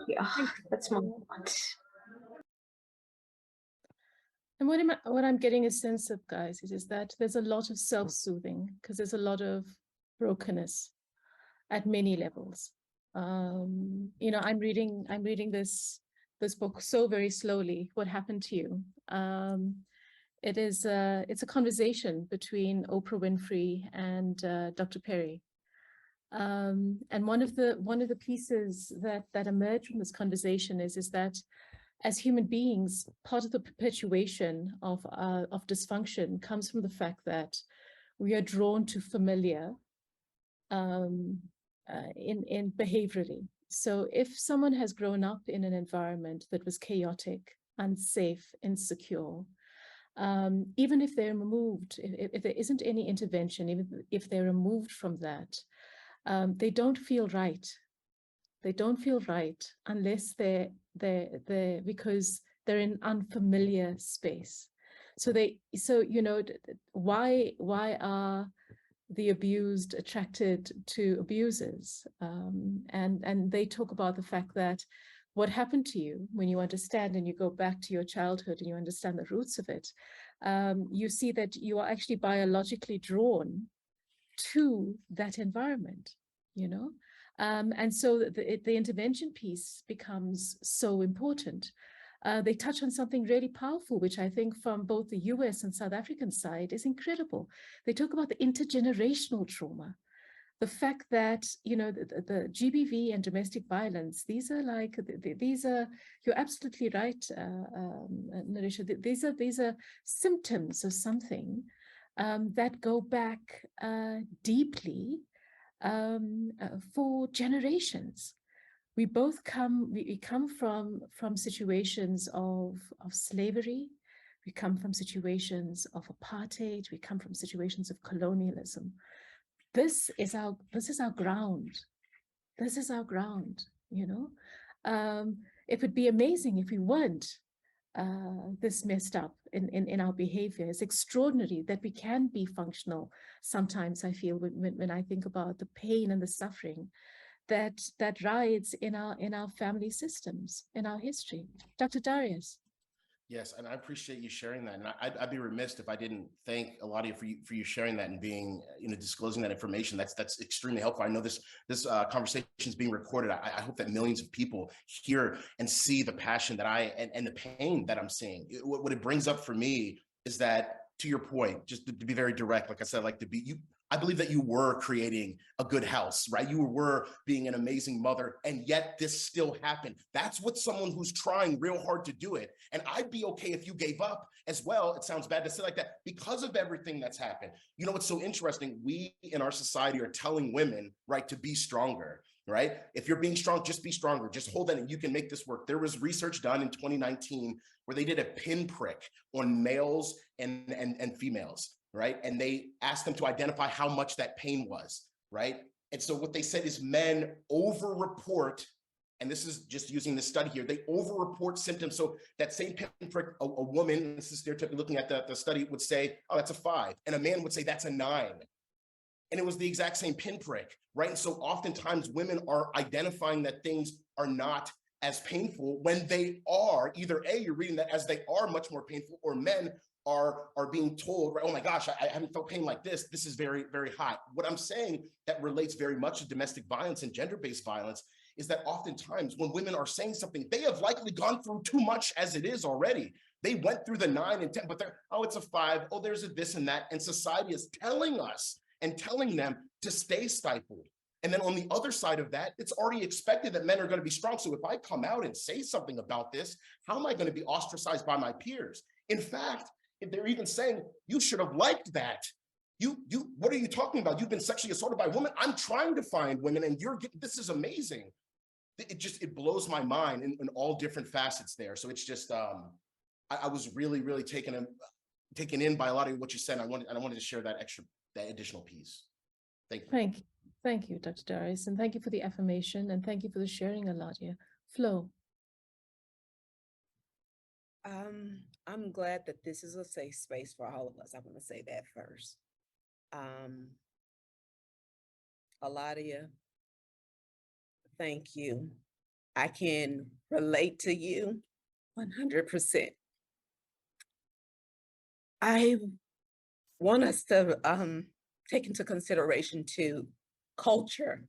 Yeah, that's my point. And what I'm getting a sense of, guys, is that there's a lot of self-soothing because there's a lot of brokenness at many levels. I'm reading this book so very slowly. What happened to you? It's a conversation between Oprah Winfrey and Dr. Perry. And one of the pieces that emerged from this conversation is that as human beings, part of the perpetuation of dysfunction comes from the fact that we are drawn to familiar in behaviorally. So if someone has grown up in an environment that was chaotic, unsafe, insecure, even if they're removed, if there isn't any intervention, even if they're removed from that, they don't feel right. They don't feel right unless they're because they're in unfamiliar space. So why are the abused attracted to abusers? And they talk about the fact that what happened to you when you understand and you go back to your childhood and you understand the roots of it, you see that you are actually biologically drawn to that environment, and so the intervention piece becomes so important. They touch on something really powerful, which I think from both the US and South African side is incredible. They talk about the intergenerational trauma, the fact that, the GBV and domestic violence, these are, you're absolutely right, Narisha, these are symptoms of something that go back deeply for generations. We both come from situations of slavery. We come from situations of apartheid. We come from situations of colonialism. This is our ground. This is our ground, It would be amazing if we weren't this messed up in our behavior. It's extraordinary that we can be functional. Sometimes I feel when I think about the pain and the suffering that rides in our family systems, in our history. Dr. Darius. Yes, and I appreciate you sharing that. And I'd be remiss if I didn't thank a lot of you for you sharing that and being, disclosing that information. That's extremely helpful. I know this conversation is being recorded. I hope that millions of people hear and see the passion that and the pain that I'm seeing. What it brings up for me is that, to your point, just to be very direct, like I said, I believe that you were creating a good house, right? You were being an amazing mother, and yet this still happened. That's what someone who's trying real hard to do it. And I'd be okay if you gave up as well. It sounds bad to say like that because of everything that's happened. What's so interesting? We in our society are telling women, right, to be stronger, right? If you're being strong, just be stronger. Just hold that and you can make this work. There was research done in 2019 where they did a pinprick on males and females, right? And they asked them to identify how much that pain was, right? And so what they said is men overreport, and this is just using the study here, they overreport symptoms. So that same pinprick, a woman, this is stereotypically looking at the study, would say, oh, that's a 5. And a man would say, that's a 9. And it was the exact same pinprick, right? And so oftentimes women are identifying that things are not as painful when they are. Either A, you're reading that as they are much more painful, or men are being told, right, oh my gosh, I haven't felt pain like this. This is very, very hot. What I'm saying that relates very much to domestic violence and gender-based violence is that oftentimes when women are saying something, they have likely gone through too much as it is already. They went through the 9 and 10, but they're, oh, it's a 5. Oh, there's a this and that. And society is telling us and telling them to stay stifled. And then on the other side of that, it's already expected that men are going to be strong. So if I come out and say something about this, how am I going to be ostracized by my peers? In fact, if they're even saying, you should have liked that. What are you talking about? You've been sexually assaulted by a woman. I'm trying to find women and you're getting, this is amazing. it blows my mind in all different facets there. So it's just, I was really, really taken in by a lot of what you said. I wanted to share that additional piece. Thank you. Thank you. Thank you, Dr. Darius, and thank you for the affirmation, and thank you for the sharing, Aladia. Flo. I'm glad that this is a safe space for all of us. I want to say that first. Aladia, thank you. I can relate to you 100%. I want us to take into consideration too, culture.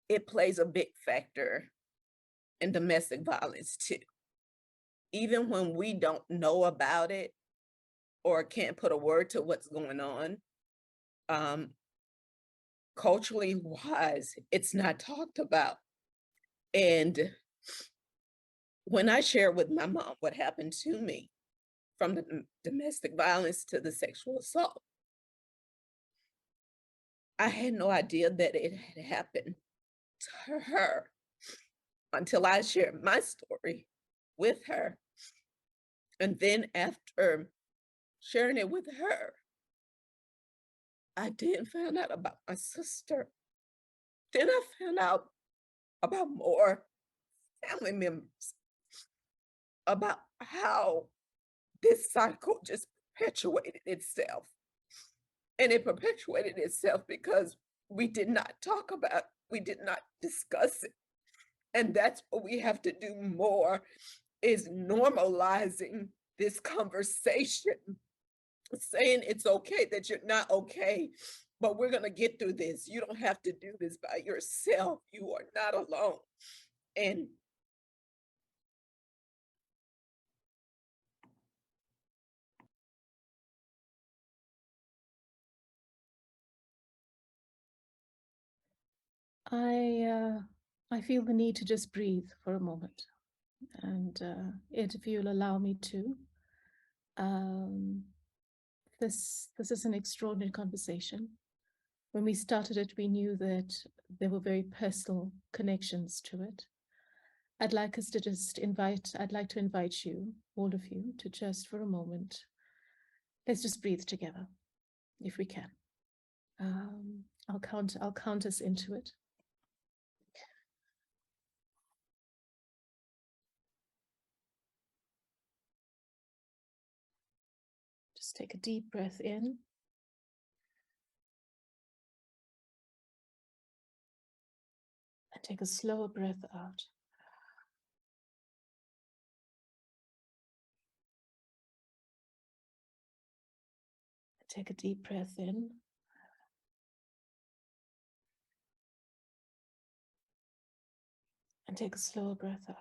It plays a big factor in domestic violence too. Even when we don't know about it or can't put a word to what's going on, culturally wise, it's not talked about. And when I share with my mom what happened to me, from the domestic violence to the sexual assault, I had no idea that it had happened to her until I shared my story with her. And then after sharing it with her, I then found out about my sister. Then I found out about more family members, about how this cycle just perpetuated itself. And it perpetuated itself because we did not talk about, we did not discuss it. And that's what we have to do more, is normalizing this conversation, saying it's okay that you're not okay, but we're going to get through this. You don't have to do this by yourself. You are not alone. And I feel the need to just breathe for a moment, and if you'll allow me to, this is an extraordinary conversation. When we started it, we knew that there were very personal connections to it. I'd like to invite you, all of you, to just for a moment, let's just breathe together, if we can. I'll count us into it. Just take a deep breath in. And take a slower breath out. And take a deep breath in. And take a slower breath out.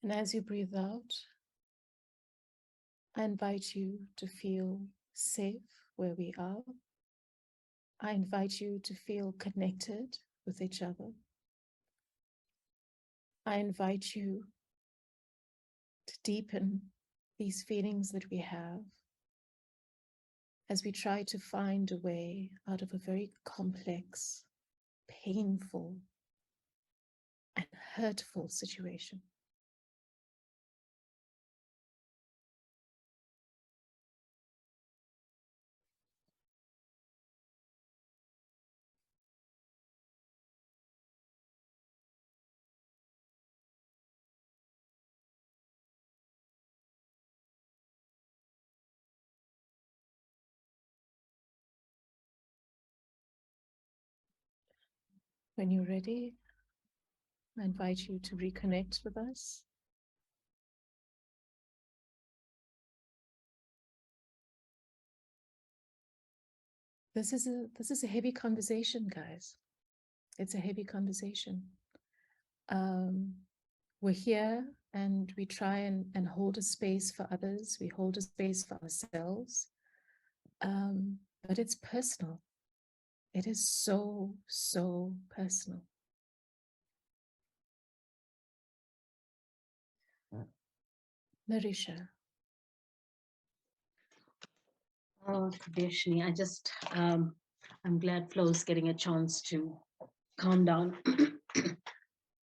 And as you breathe out, I invite you to feel safe where we are. I invite you to feel connected with each other. I invite you to deepen these feelings that we have as we try to find a way out of a very complex, painful, and hurtful situation. When you're ready, I invite you to reconnect with us. This is a heavy conversation, guys. It's a heavy conversation. We're here and we try and hold a space for others. We hold a space for ourselves. But it's personal. It is so, so personal. Marisha. Oh, Kubishni, I'm glad Flo's getting a chance to calm down.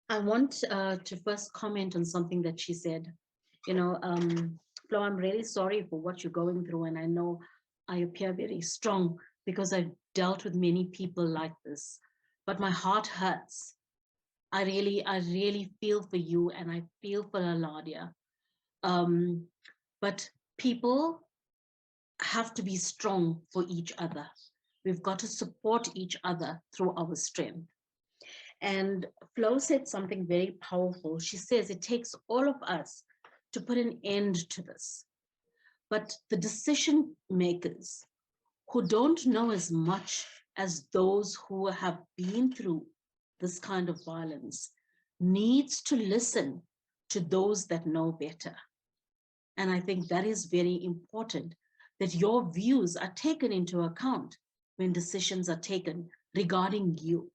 I want to first comment on something that she said. You know, Flo, I'm really sorry for what you're going through. And I know I appear very strong because I've dealt with many people like this, but my heart hurts. I really feel for you, and I feel for Aladia. But people have to be strong for each other. We've got to support each other through our strength. And Flo said something very powerful. She says it takes all of us to put an end to this. But the decision makers who don't know as much as those who have been through this kind of violence needs to listen to those that know better. And I think that is very important, that your views are taken into account when decisions are taken regarding you.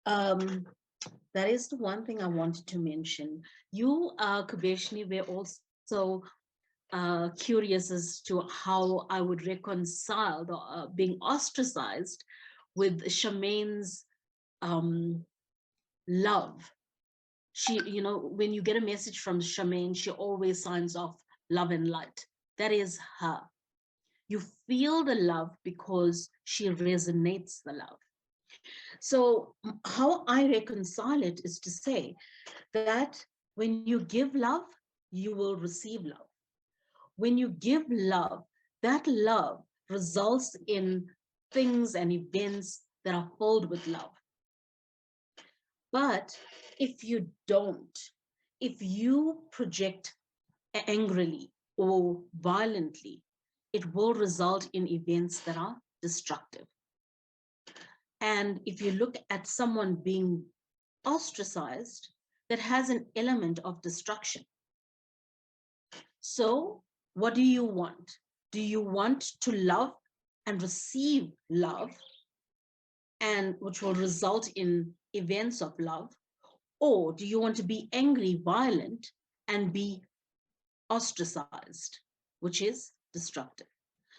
That is the one thing I wanted to mention. You, Kubeshni, were also curious as to how I would reconcile the, being ostracized with Charmaine's love. She, you know, when you get a message from Charmaine, she always signs off love and light. That is her. You feel the love because she resonates the love. So how I reconcile it is to say that when you give love, you will receive love. When you give love, that love results in things and events that are filled with love. But if you don't, if you project angrily or violently, it will result in events that are destructive. And if you look at someone being ostracized, that has an element of destruction. So what do you want? Do you want to love and receive love, and which will result in events of love? Or do you want to be angry, violent, and be ostracized, which is destructive?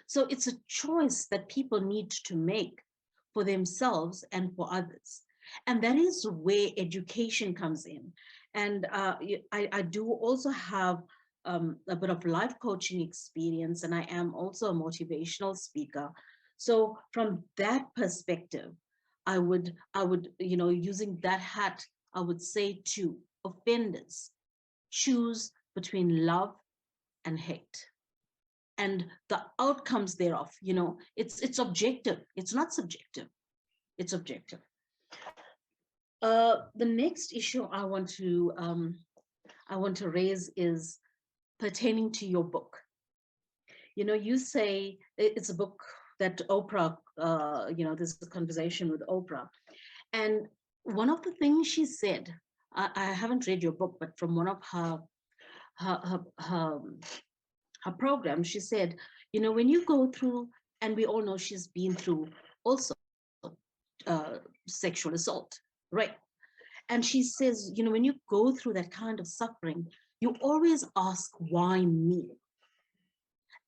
So it's a choice that people need to make for themselves and for others. And that is where education comes in. And I do also have a bit of life coaching experience, and I am also a motivational speaker. So from that perspective, I would, you know, using that hat, I would say to offenders, choose between love and hate. And the outcomes thereof, you know, it's objective. It's not subjective. It's objective. The next issue I want to raise is pertaining to your book. You know, you say it's a book that Oprah, you know, there's a conversation with Oprah. And one of the things she said, I haven't read your book, but from one of her program, she said, you know, when you go through, and we all know she's been through also sexual assault, right? And she says, you know, when you go through that kind of suffering, you always ask, why me?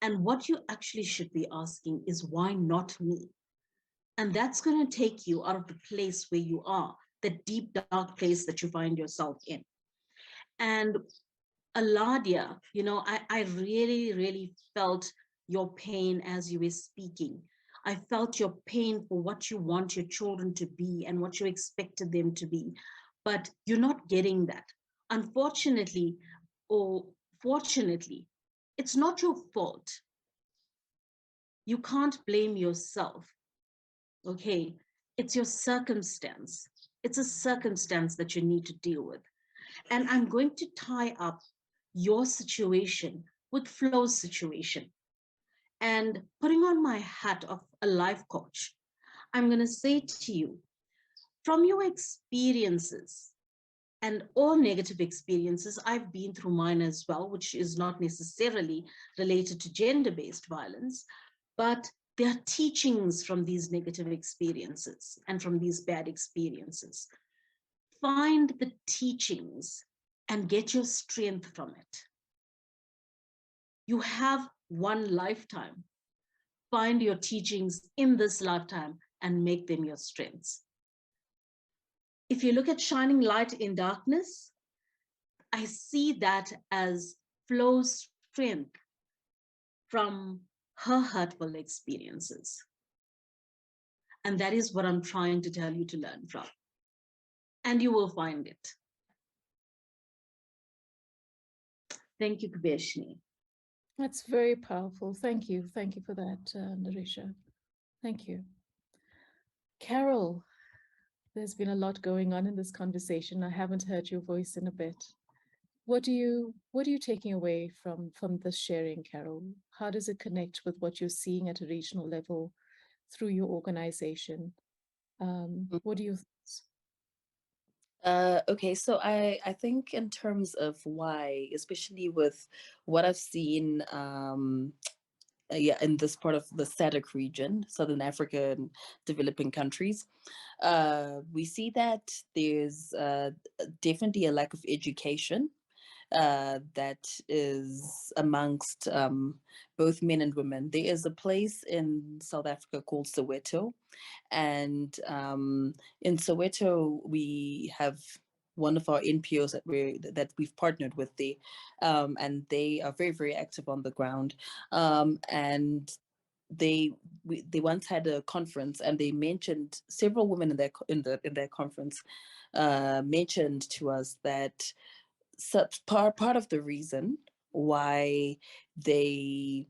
And what you actually should be asking is, why not me? And that's going to take you out of the place where you are, the deep, dark place that you find yourself in. And Aladia, you know, I really, really felt your pain as you were speaking. I felt your pain for what you want your children to be and what you expected them to be, but you're not getting that. Unfortunately, or fortunately, it's not your fault. You can't blame yourself, okay? It's your circumstance. It's a circumstance that you need to deal with. And I'm going to tie up your situation with Flo's situation. And putting on my hat of a life coach, I'm going to say to you, from your experiences and all negative experiences, I've been through mine as well, which is not necessarily related to gender-based violence, but there are teachings from these negative experiences and from these bad experiences. Find the teachings and get your strength from it. You have one lifetime. Find your teachings in this lifetime and make them your strengths. If you look at shining light in darkness, I see that as Flo's strength from her hurtful experiences. And that is what I'm trying to tell you to learn from. And you will find it. Thank you, Kubeshni. That's very powerful. Thank you. Thank you for that, Narisha. Thank you. Carol, there's been a lot going on in this conversation. I haven't heard your voice in a bit. What are you taking away from this sharing, Carol? How does it connect with what you're seeing at a regional level through your organization? What are your thoughts? Okay, so I think in terms of why, especially with what I've seen, yeah, in this part of the SADC region, Southern Africa and developing countries, we see that there's definitely a lack of education that is amongst both men and women. There is a place in South Africa called Soweto, and in Soweto we have one of our NPOs that we've partnered with there, and they are very, very active on the ground, and they once had a conference, and they mentioned several women in their conference mentioned to us that part of the reason why they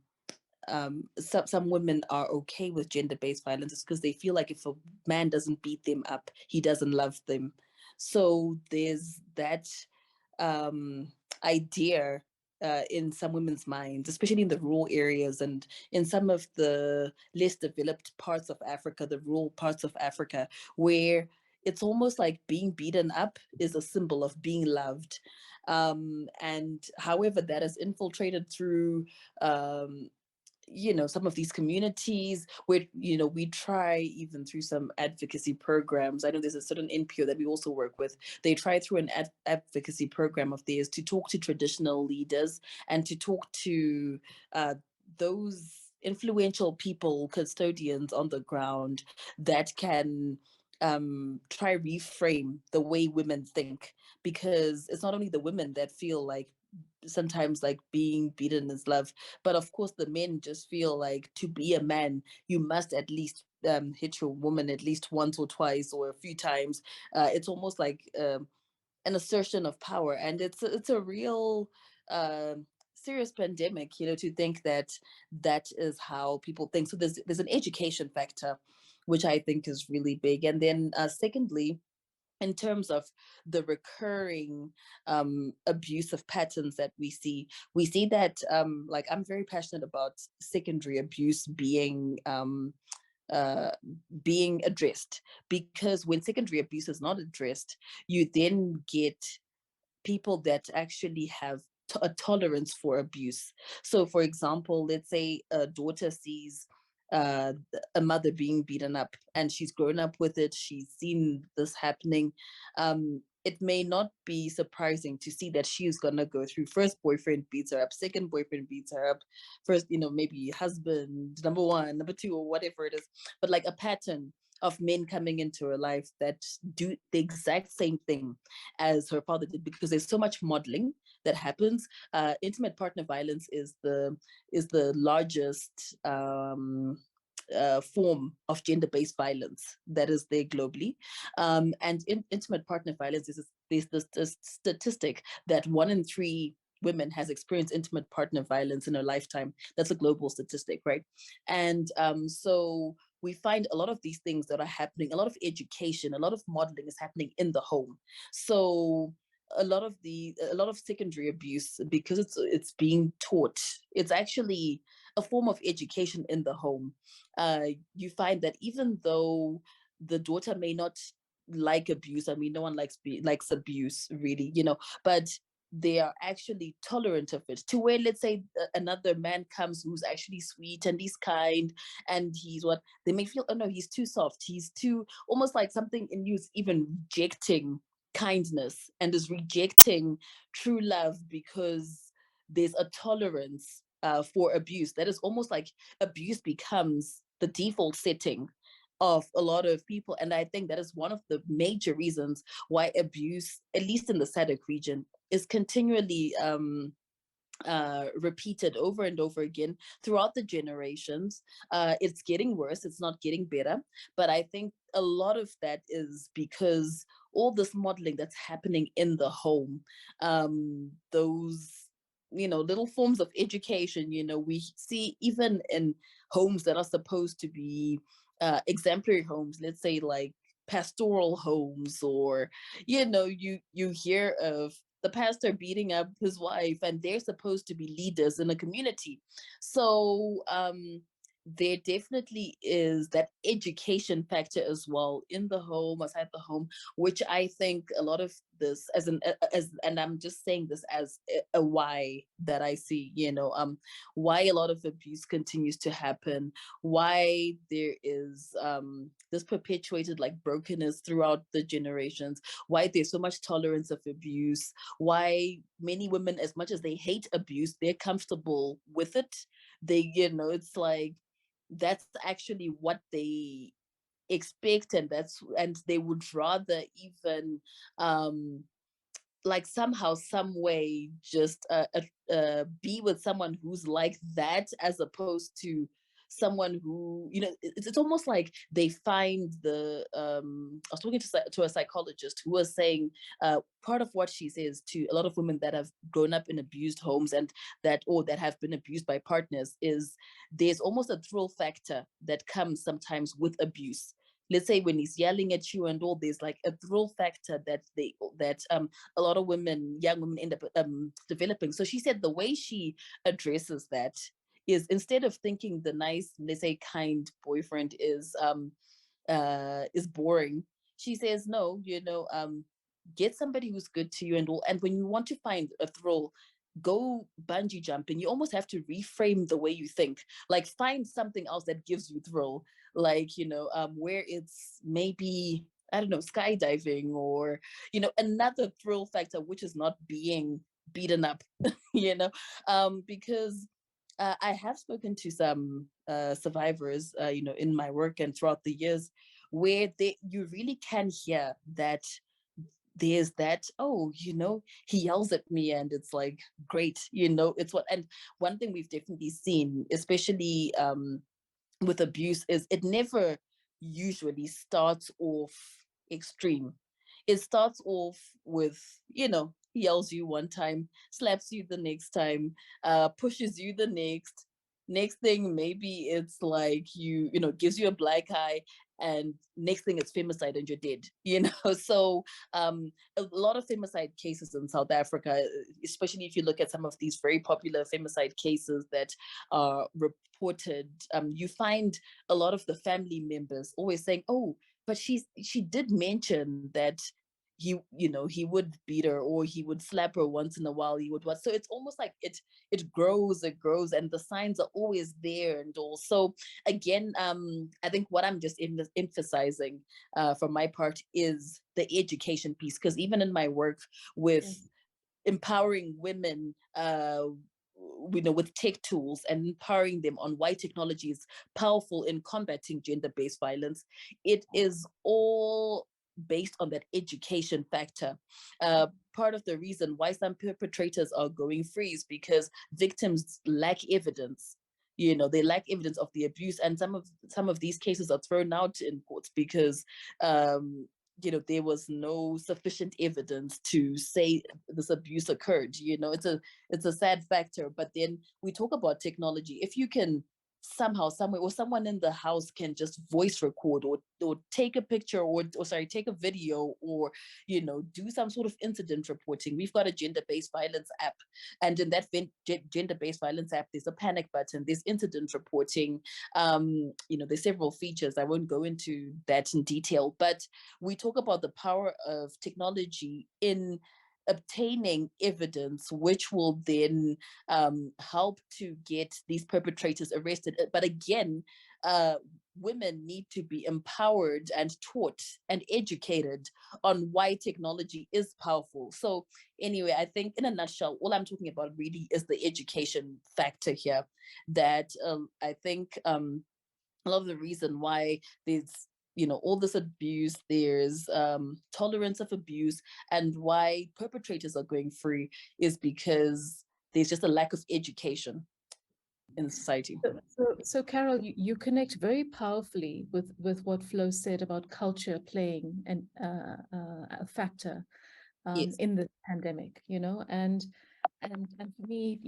some women are okay with gender-based violence is because they feel like if a man doesn't beat them up, he doesn't love them. So there's that idea in some women's minds, especially in the rural areas and in some of the less developed parts of Africa, the rural parts of Africa, where it's almost like being beaten up is a symbol of being loved. And however, that is infiltrated through some of these communities where we try even through some advocacy programs. I know there's a certain NPO that we also work with. They try through an advocacy program of theirs to talk to traditional leaders and to talk to those influential people, custodians on the ground that can try reframe the way women think, because it's not only the women that feel like sometimes like being beaten is love, but of course the men just feel like to be a man you must at least hit your woman at least once or twice or a few times. It's almost like an assertion of power, and it's a real serious pandemic, to think that that is how people think. So there's an education factor, which I think is really big. And then secondly, in terms of the recurring abusive patterns that we see that like I'm very passionate about secondary abuse uh, being addressed, because when secondary abuse is not addressed, you then get people that actually have a tolerance for abuse. So, for example, let's say a daughter sees a mother being beaten up, and she's grown up with it. She's seen this happening. It may not be surprising to see that she's gonna go through first boyfriend beats her up, second boyfriend beats her up, first, maybe husband number one, number two, or whatever it is. But like a pattern of men coming into her life that do the exact same thing as her father did, because there's so much modeling that happens. Intimate partner violence is the largest form of gender-based violence that is there globally. And in intimate partner violence is this statistic that 1 in 3 women has experienced intimate partner violence in her lifetime. That's a global statistic, right? And so we find a lot of these things that are happening, a lot of education, a lot of modeling is happening in the home. So a lot of secondary abuse, because it's being taught, it's actually a form of education in the home. You find that even though the daughter may not like abuse, I mean, no one likes abuse really, but they are actually tolerant of it, to where, let's say, another man comes who's actually sweet and he's kind and he's what they may feel, oh no, he's too soft, he's too, almost like something in you is even rejecting kindness and is rejecting true love, because there's a tolerance for abuse. That is almost like abuse becomes the default setting of a lot of people. And I think that is one of the major reasons why abuse, at least in the SADC region, is continually repeated over and over again throughout the generations. It's getting worse, it's not getting better. But I think a lot of that is because all this modeling that's happening in the home, those little forms of education, we see even in homes that are supposed to be exemplary homes, let's say like pastoral homes, or you hear of the pastor beating up his wife, and they're supposed to be leaders in a community. So there definitely is that education factor as well, in the home, outside the home, which I think a lot of this and I'm just saying this as a why that I see, why a lot of abuse continues to happen, why there is this perpetuated like brokenness throughout the generations, why there's so much tolerance of abuse, why many women, as much as they hate abuse, they're comfortable with it. They, it's like that's actually what they expect, and they would rather even like somehow, some way, just be with someone who's like that, as opposed to someone who, it's almost like they find I was talking to a psychologist who was saying part of what she says to a lot of women that have grown up in abused homes, and that have been abused by partners, is there's almost a thrill factor that comes sometimes with abuse. Let's say when he's yelling at you and all, there's like a thrill factor that a lot of young women end up developing. So she said the way she addresses that is, instead of thinking the nice, let's say kind boyfriend is boring, she says, no, get somebody who's good to you and all. And when you want to find a thrill, go bungee jumping. You almost have to reframe the way you think. Like, find something else that gives you thrill, like where it's maybe, I don't know, skydiving, or another thrill factor, which is not being beaten up. Because I have spoken to some survivors, in my work and throughout the years, where you really can hear that there's that, oh, he yells at me and it's like great, it's what. And one thing we've definitely seen, especially with abuse, is it never usually starts off extreme. It starts off with, he yells you one time, slaps you the next time, pushes you the next thing, maybe it's like gives you a black eye, and next thing it's femicide and you're dead. So a lot of femicide cases in South Africa, especially if you look at some of these very popular femicide cases that are reported, you find a lot of the family members always saying, oh, but she did mention that he would beat her, or he would slap her once in a while, he would what. So it's almost like it grows, and the signs are always there. And also, again, I think what I'm just emphasizing from my part is the education piece, because even in my work with empowering women, with tech tools, and empowering them on why technology is powerful in combating gender-based violence, it is all based on that education factor. Part of the reason why some perpetrators are going free is because victims lack evidence. They lack evidence of the abuse, and some of these cases are thrown out in courts because there was no sufficient evidence to say this abuse occurred. It's a sad factor. But then we talk about technology. If you can somehow, somewhere, or someone in the house can just voice record, or take a picture, or sorry, take a video, or do some sort of incident reporting. We've got a gender-based violence app, and in that gender-based violence app, there's a panic button, there's incident reporting, there's several features. I won't go into that in detail, but we talk about the power of technology in obtaining evidence, which will then help to get these perpetrators arrested. But again, women need to be empowered and taught and educated on why technology is powerful. So anyway, I think in a nutshell, all I'm talking about really is the education factor here, that I think a lot of the reason why there's all this abuse, there's tolerance of abuse, and why perpetrators are going free is because there's just a lack of education in society. So Carol, you connect very powerfully with what Flo said about culture playing a factor Yes. in the pandemic, and for me,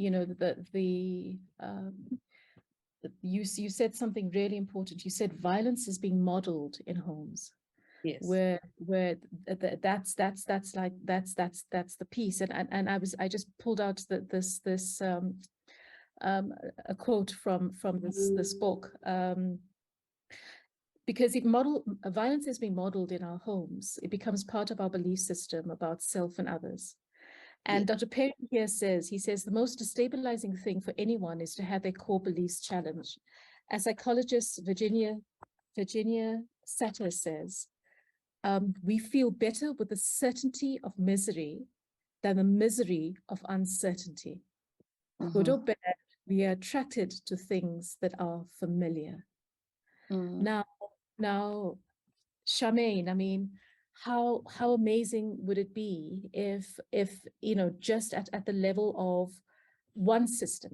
you said something really important. You said violence is being modeled in homes. Yes. Where that's the piece, and I just pulled out this a quote from this book, because violence is being modeled in our homes. It becomes part of our belief system about self and others. And Dr. Perry here says, the most destabilizing thing for anyone is to have their core beliefs challenged. As psychologist Virginia Satter says, we feel better with the certainty of misery than the misery of uncertainty. Good or bad, we are attracted to things that are familiar. Now, Charmaine, I mean, how amazing would it be if just at the level of one system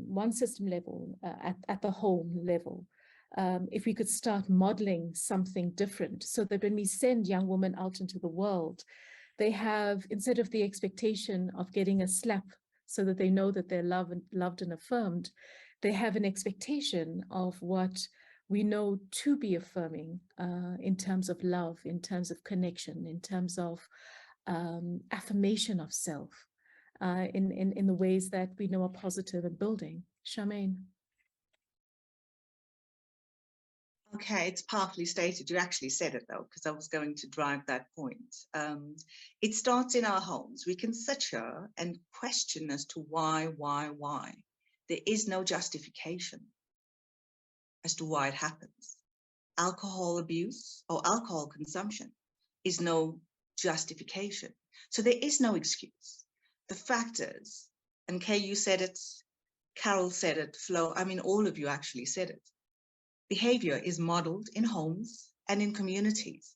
level, at the home level, if we could start modeling something different, so that when we send young women out into the world, they have, instead of the expectation of getting a slap so that they know that they're loved and affirmed, they have an expectation of what we know to be affirming, in terms of love, in terms of connection, in terms of affirmation of self, in the ways that we know are positive and building. Charmaine. Okay, it's powerfully stated. You actually said it though, because I was going to drive that point. It starts in our homes. We can sit here and question as to why. There is no justification as to why it happens. Alcohol abuse or alcohol consumption is no justification. So there is no excuse. The fact is, and Kay, you said it, Carol said it, Flo, I mean, all of you actually said it. Behavior is modeled in homes and in communities.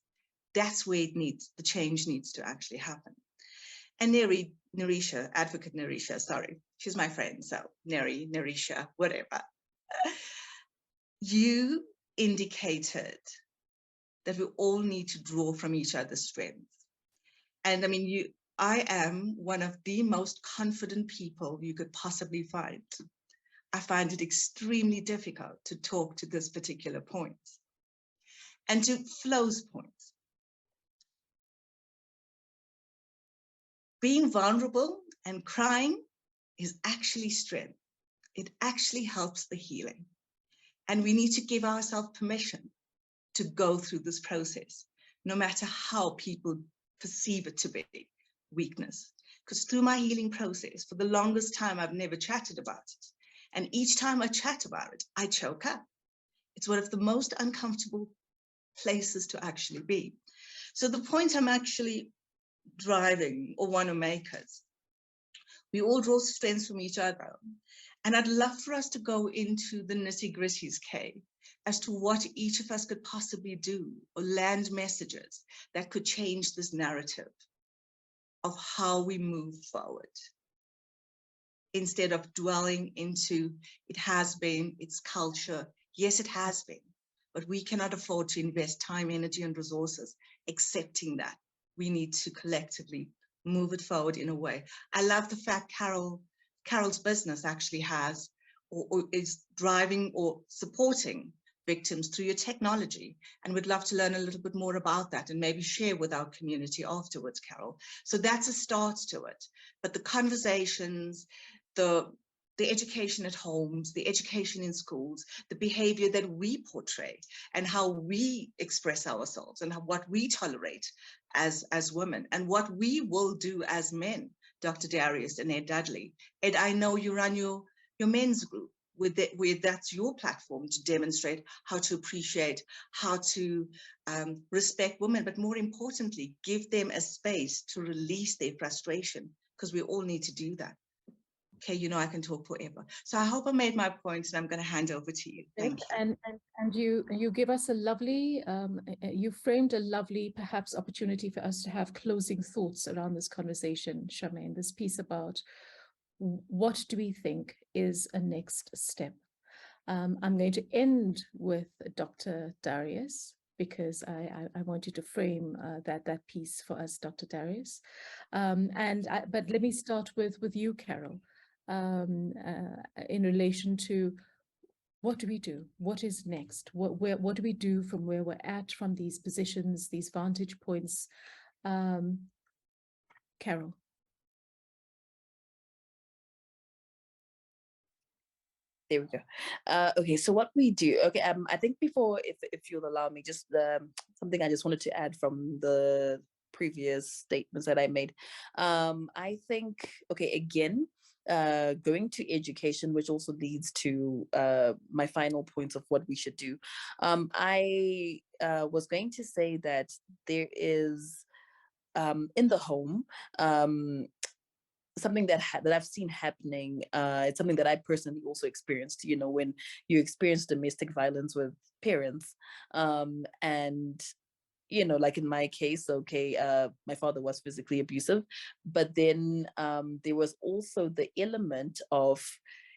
That's where the change needs to actually happen. And Narisha, advocate Narisha, sorry, she's my friend, so Narisha, whatever. You indicated that we all need to draw from each other's strengths. And I mean, I am one of the most confident people you could possibly find. I find it extremely difficult to talk to this particular point. And to Flo's point, being vulnerable and crying is actually strength. It actually helps the healing. And we need to give ourselves permission to go through this process, no matter how people perceive it to be weakness. Because through my healing process, for the longest time, I've never chatted about it. And each time I chat about it, I choke up. It's one of the most uncomfortable places to actually be. So the point I'm actually driving or want to make is, we all draw strengths from each other. And I'd love for us to go into the nitty-gritties, Kay, as to what each of us could possibly do or land messages that could change this narrative of how we move forward, instead of dwelling into it has been, it's culture. Yes, it has been, but we cannot afford to invest time, energy, and resources accepting that. We need to collectively move it forward in a way. I love the fact Carol's business actually has or is driving or supporting victims through your technology, and we'd love to learn a little bit more about that and maybe share with our community afterwards, Carol. So that's a start to it. But the conversations, the education at homes, the education in schools, the behavior that we portray and how we express ourselves and what we tolerate as women and what we will do as men Dr. Darius and Ed Dudley. Ed, I know you run your men's group where that's your platform to demonstrate how to appreciate, how to respect women, but more importantly, give them a space to release their frustration, because we all need to do that. Okay, you know, I can talk forever. So I hope I made my points, and I'm going to hand over to you. Thank you. And you give us a lovely, you framed a lovely perhaps opportunity for us to have closing thoughts around this conversation, Charmaine, this piece about what do we think is a next step. I'm going to end with Dr. Darius, because I want you to frame that piece for us, Dr. Darius. But let me start with you, Carol, in relation to what do we do? What is next? What do we do from where we're at, from these positions, these vantage points? Carol. There we go. Okay, so what we do, okay, I think before, if you'll allow me, just something I just wanted to add from the previous statements that I made. I think, okay, again, going to education, which also leads to my final points of what we should do. I was going to say that there is, in the home, something that I've seen happening. It's something that I personally also experienced, you know, when you experience domestic violence with parents, and you know, like in my case, okay, my father was physically abusive, but then there was also the element of,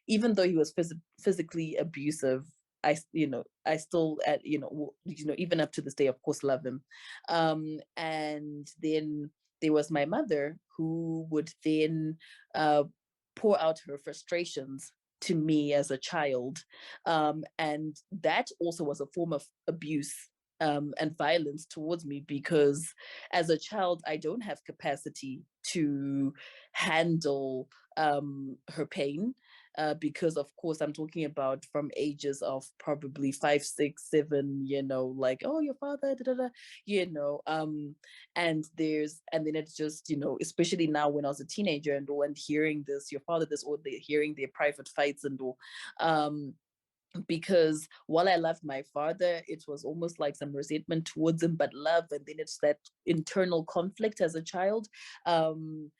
even though he was physically abusive, I still, even up to this day, of course, love him. And then there was my mother, who would then pour out her frustrations to me as a child. And that also was a form of abuse and violence towards me, because as a child, I don't have capacity to handle her pain. Because of course I'm talking about from ages of probably 5, 6, 7, you know, like, oh, your father, da, da, da, you know, and then it's just, you know, especially now when I was a teenager and all, and hearing this, your father, this, or hearing their private fights and all, because while I loved my father, it was almost like some resentment towards him, but love. And then it's that internal conflict as a child. And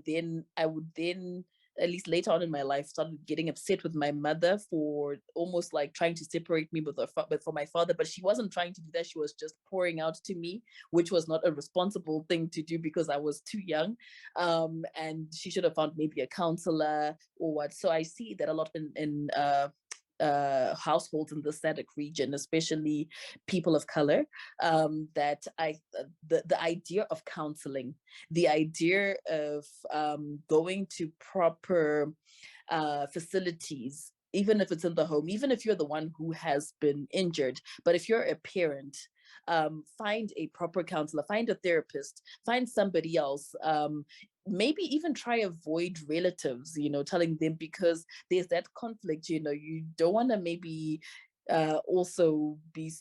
then I would then, at least later on in my life, started getting upset with my mother for almost like trying to separate me with for my father. But she wasn't trying to do that. She was just pouring out to me, which was not a responsible thing to do because I was too young. And she should have found maybe a counselor or what. So I see that a lot in households in the SADC region, especially people of color, that the idea of counseling, the idea of going to proper facilities, even if it's in the home, even if you're the one who has been injured, but if you're a parent, find a proper counselor, find a therapist, find somebody else. Maybe even try avoid relatives, you know, telling them, because there's that conflict, you know, you don't want to maybe also be,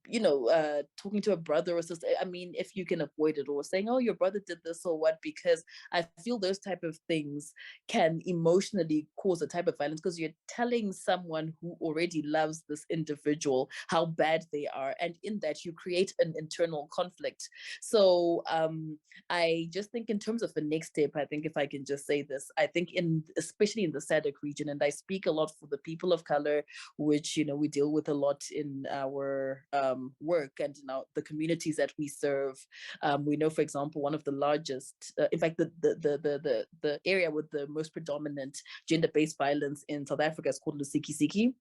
you know, talking to a brother or sister. I mean, if you can avoid it, or saying, oh, your brother did this or what, because I feel those type of things can emotionally cause a type of violence, because you're telling someone who already loves this individual how bad they are. And in that, you create an internal conflict. So I just think in terms of the next step, I think if I can just say this, I think especially in the SADC region, and I speak a lot for the people of color, which, you know, we deal with a lot in our work and in the communities that we serve. We know, for example, one of the largest, in fact, the area with the most predominant gender-based violence in South Africa is called Lusikisiki.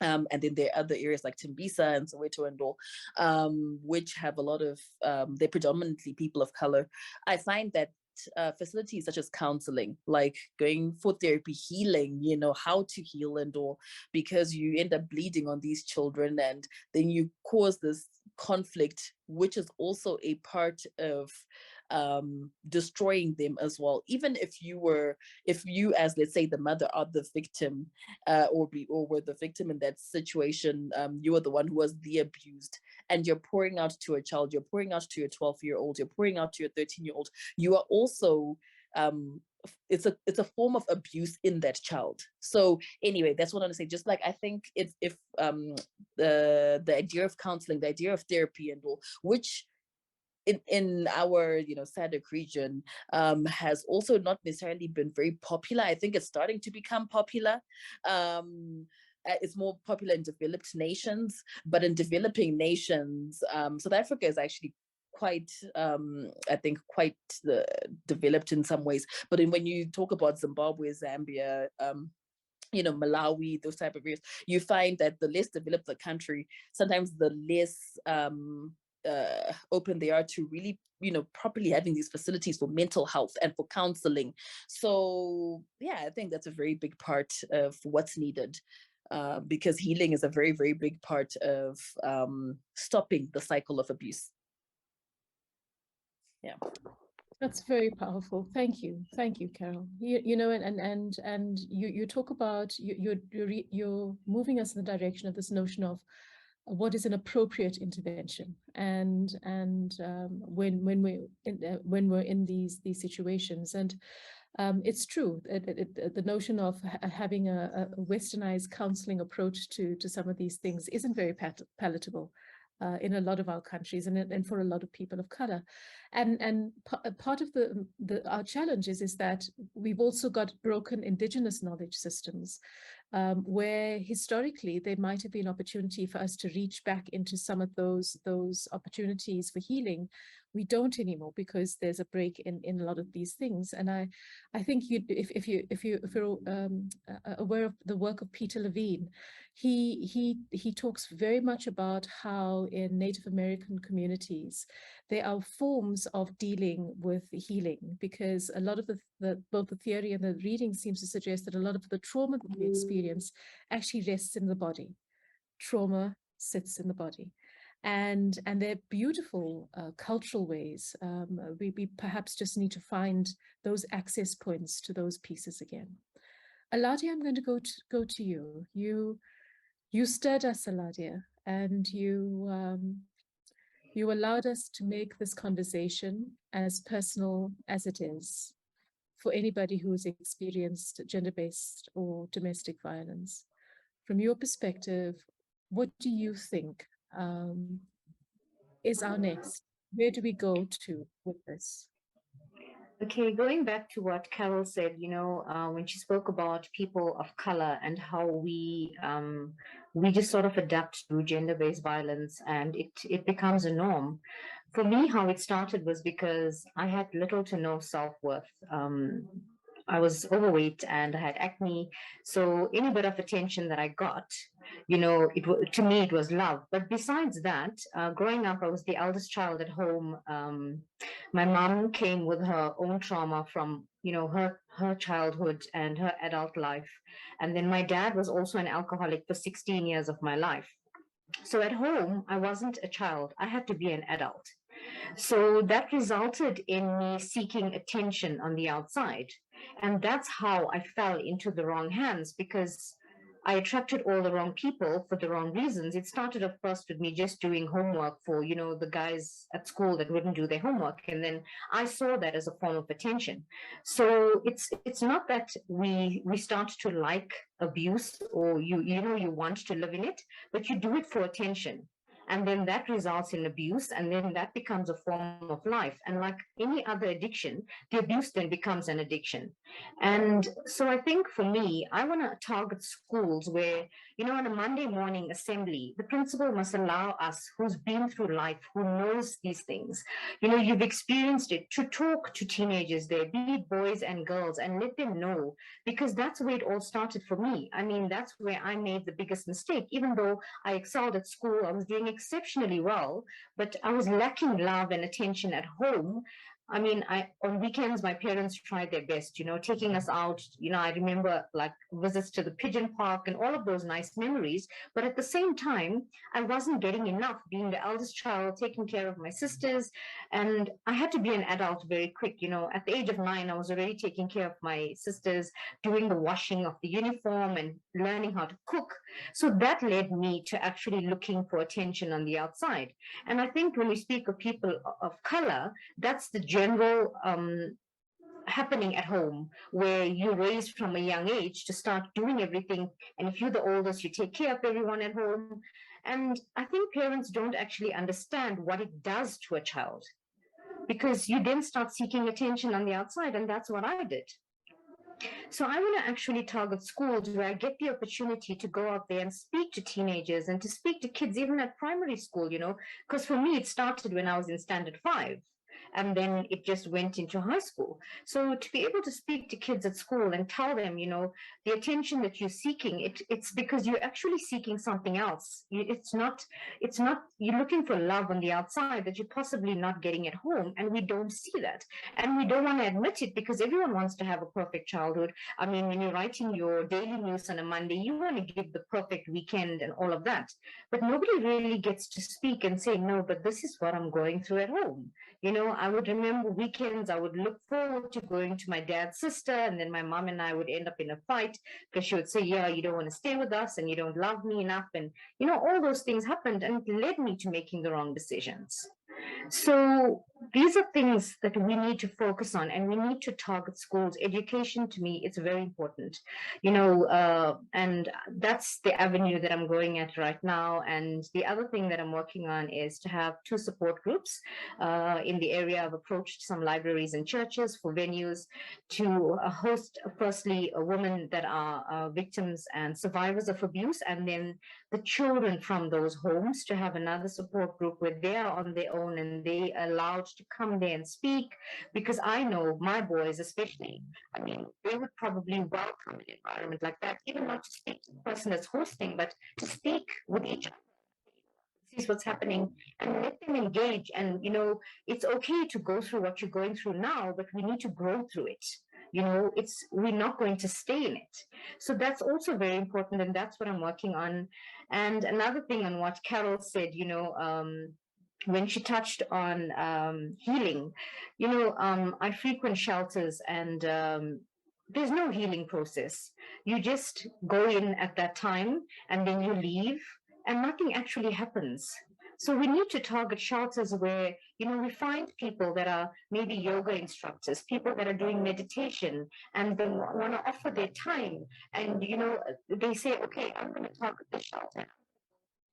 And then there are other areas like Tembisa and Soweto and all, which have a lot of, they're predominantly people of color. I find that facilities such as counseling, like going for therapy, healing, you know, how to heal and all, because you end up bleeding on these children, and then you cause this conflict, which is also a part of destroying them as well. Even if you, as let's say the mother, are the victim, or were the victim in that situation, you are the one who was the abused, and you're pouring out to a child, you're pouring out to your 12-year-old, you're pouring out to your 13-year-old, you are also it's a form of abuse in that child. So anyway, that's what I want to say. Just like I think if the idea of counseling, the idea of therapy and all, which in our SADC region has also not necessarily been very popular. I think it's starting to become popular. It's more popular in developed nations, but in developing nations, South Africa is actually quite I think quite developed in some ways. But when you talk about Zimbabwe, Zambia, Malawi, those type of areas, you find that the less developed the country, sometimes the less open they are to really properly having these facilities for mental health and for counseling. So yeah, I think that's a very big part of what's needed, because healing is a very, very big part of stopping the cycle of abuse. Yeah, that's very powerful. Thank you, Carol. And you talk about you're moving us in the direction of this notion of what is an appropriate intervention, and when we're in these situations. And it's true, the notion of having a westernized counseling approach to some of these things isn't very palatable in a lot of our countries, and for a lot of people of color. And part of our challenge is that we've also got broken indigenous knowledge systems, where historically there might have been opportunity for us to reach back into some of those opportunities for healing. We don't anymore because there's a break in a lot of these things. And I think if you're aware of the work of Peter Levine, he talks very much about how in Native American communities there are forms of dealing with healing, because a lot of both the theory and the reading seems to suggest that a lot of the trauma that we experience actually rests in the body. Trauma sits in the body. And they're beautiful cultural ways. We perhaps just need to find those access points to those pieces again. Aladia, I'm going to go to you. You stirred us, Aladia, and you allowed us to make this conversation as personal as it is for anybody who has experienced gender-based or domestic violence. From your perspective, what do you think is our next? Where do we go to with this? Okay, going back to what Carol said, when she spoke about people of color and how we just sort of adapt to gender-based violence and it becomes a norm. For me, how it started was because I had little to no self-worth. I was overweight and I had acne. So any bit of attention that I got, to me, it was love. But besides that, growing up, I was the eldest child at home. My mom came with her own trauma from, her childhood and her adult life. And then my dad was also an alcoholic for 16 years of my life. So at home, I wasn't a child. I had to be an adult. So that resulted in me seeking attention on the outside. And that's how I fell into the wrong hands, because I attracted all the wrong people for the wrong reasons. It started, of course, with me just doing homework for, the guys at school that wouldn't do their homework. And then I saw that as a form of attention. So it's not that we start to like abuse or you want to live in it, but you do it for attention. And then that results in abuse, and then that becomes a form of life. And like any other addiction, the abuse then becomes an addiction. And so I think for me, I want to target schools where, on a Monday morning assembly, the principal must allow us who's been through life, who knows these things, you've experienced it, to talk to teenagers there, be it boys and girls, and let them know, because that's where it all started for me. I mean, that's where I made the biggest mistake. Even though I excelled at school, I was doing exceptionally well, but I was lacking love and attention at home. I mean, on weekends, my parents tried their best, taking us out. I remember like visits to the Pigeon Park and all of those nice memories. But at the same time, I wasn't getting enough, being the eldest child, taking care of my sisters. And I had to be an adult very quick. At the age of 9, I was already taking care of my sisters, doing the washing of the uniform and learning how to cook. So that led me to actually looking for attention on the outside. And I think when we speak of people of color, that's the general happening at home, where you're raised from a young age to start doing everything. And if you're the oldest, you take care of everyone at home. And I think parents don't actually understand what it does to a child, because you then start seeking attention on the outside. And that's what I did. So I want to actually target schools where I get the opportunity to go out there and speak to teenagers and to speak to kids, even at primary school, because for me, it started when I was in standard 5. And then it just went into high school. So to be able to speak to kids at school and tell them, the attention that you're seeking, it's because you're actually seeking something else. It's not you're looking for love on the outside that you're possibly not getting at home, and we don't see that, and we don't want to admit it, because everyone wants to have a perfect childhood. I mean, when you're writing your daily news on a Monday, you want to give the perfect weekend and all of that, but nobody really gets to speak and say, no, but this is what I'm going through at home. I would remember weekends, I would look forward to going to my dad's sister, and then my mom and I would end up in a fight because she would say, yeah, you don't want to stay with us and you don't love me enough. And, all those things happened, and it led me to making the wrong decisions. So these are things that we need to focus on, and we need to target schools. Education, to me, it's very important, and that's the avenue that I'm going at right now. And the other thing that I'm working on is to have 2 support groups in the area. I've approached some libraries and churches for venues to host, firstly, women that are victims and survivors of abuse, and then the children from those homes to have another support group where they are on their own and they are allowed to come there and speak. Because I know my boys, especially, I mean, they would probably welcome an environment like that, even not to speak to the person that's hosting, but to speak with each other. This is what's happening, and let them engage. And it's okay to go through what you're going through now, but we need to grow through it. We're not going to stay in it. So that's also very important, and that's what I'm working on. And another thing on what Carol said, when she touched on healing, I frequent shelters, and there's no healing process. You just go in at that time and then you leave, and nothing actually happens. So we need to target shelters where, we find people that are maybe yoga instructors, people that are doing meditation, and they want to offer their time. And, they say, okay, I'm going to target the shelter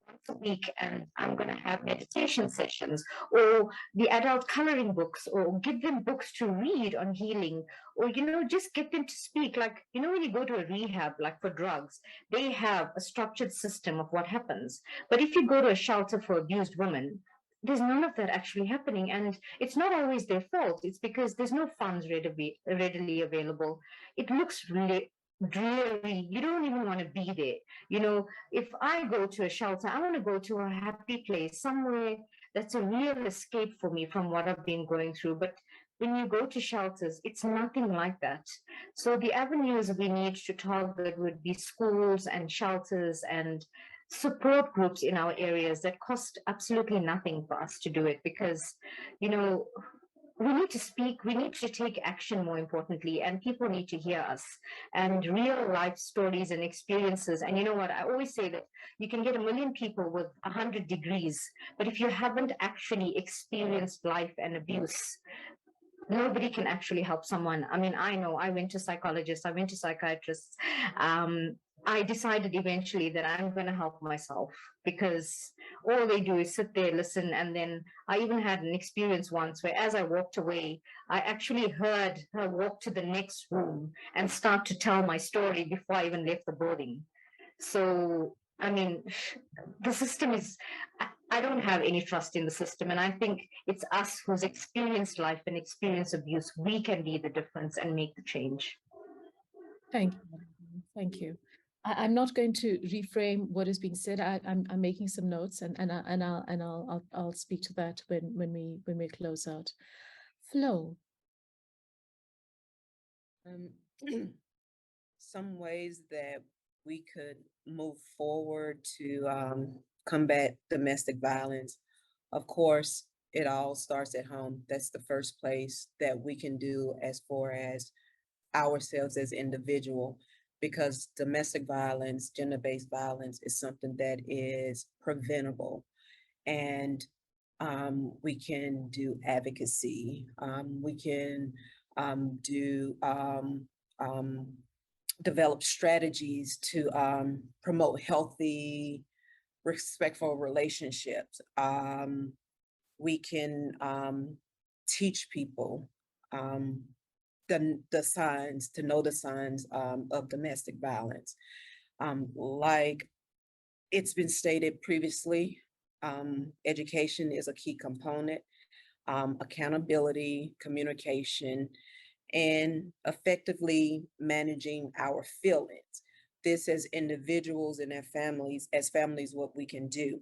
once a week, and I'm going to have meditation sessions, or the adult coloring books, or give them books to read on healing, or just get them to speak. Like, when you go to a rehab, like for drugs, they have a structured system of what happens. But if you go to a shelter for abused women, there's none of that actually happening. And it's not always their fault. It's because there's no funds readily available. It looks really dreary. You don't even want to be there. If I go to a shelter, I want to go to a happy place, somewhere that's a real escape for me from what I've been going through. But when you go to shelters, it's nothing like that. So the avenues we need to target would be schools and shelters and support groups in our areas that cost absolutely nothing for us to do it, because, we need to speak, we need to take action, more importantly, and people need to hear us, and real life stories and experiences. And you know what, I always say that you can get 1 million people with 100 degrees, but if you haven't actually experienced life and abuse, nobody can actually help someone. I mean, I know I went to psychologists, I went to psychiatrists. I decided eventually that I'm going to help myself, because all they do is sit there, listen. And then I even had an experience once where, as I walked away, I actually heard her walk to the next room and start to tell my story before I even left the building. So, I mean, the system is, I don't have any trust in the system. And I think it's us who's experienced life and experienced abuse. We can be the difference and make the change. Thank you. Thank you. I'm not going to reframe what is being said. I'm making some notes, and I'll speak to that when we close out. Flo. Some ways that we could move forward to combat domestic violence. Of course, it all starts at home. That's the first place that we can do as far as ourselves as individual, because domestic violence, gender-based violence is something that is preventable. And we can do advocacy. We can develop strategies to promote healthy, respectful relationships. We can teach people the signs, to know the signs of domestic violence. Like it's been stated previously, education is a key component, accountability, communication, and effectively managing our feelings. This as individuals and as families, what we can do.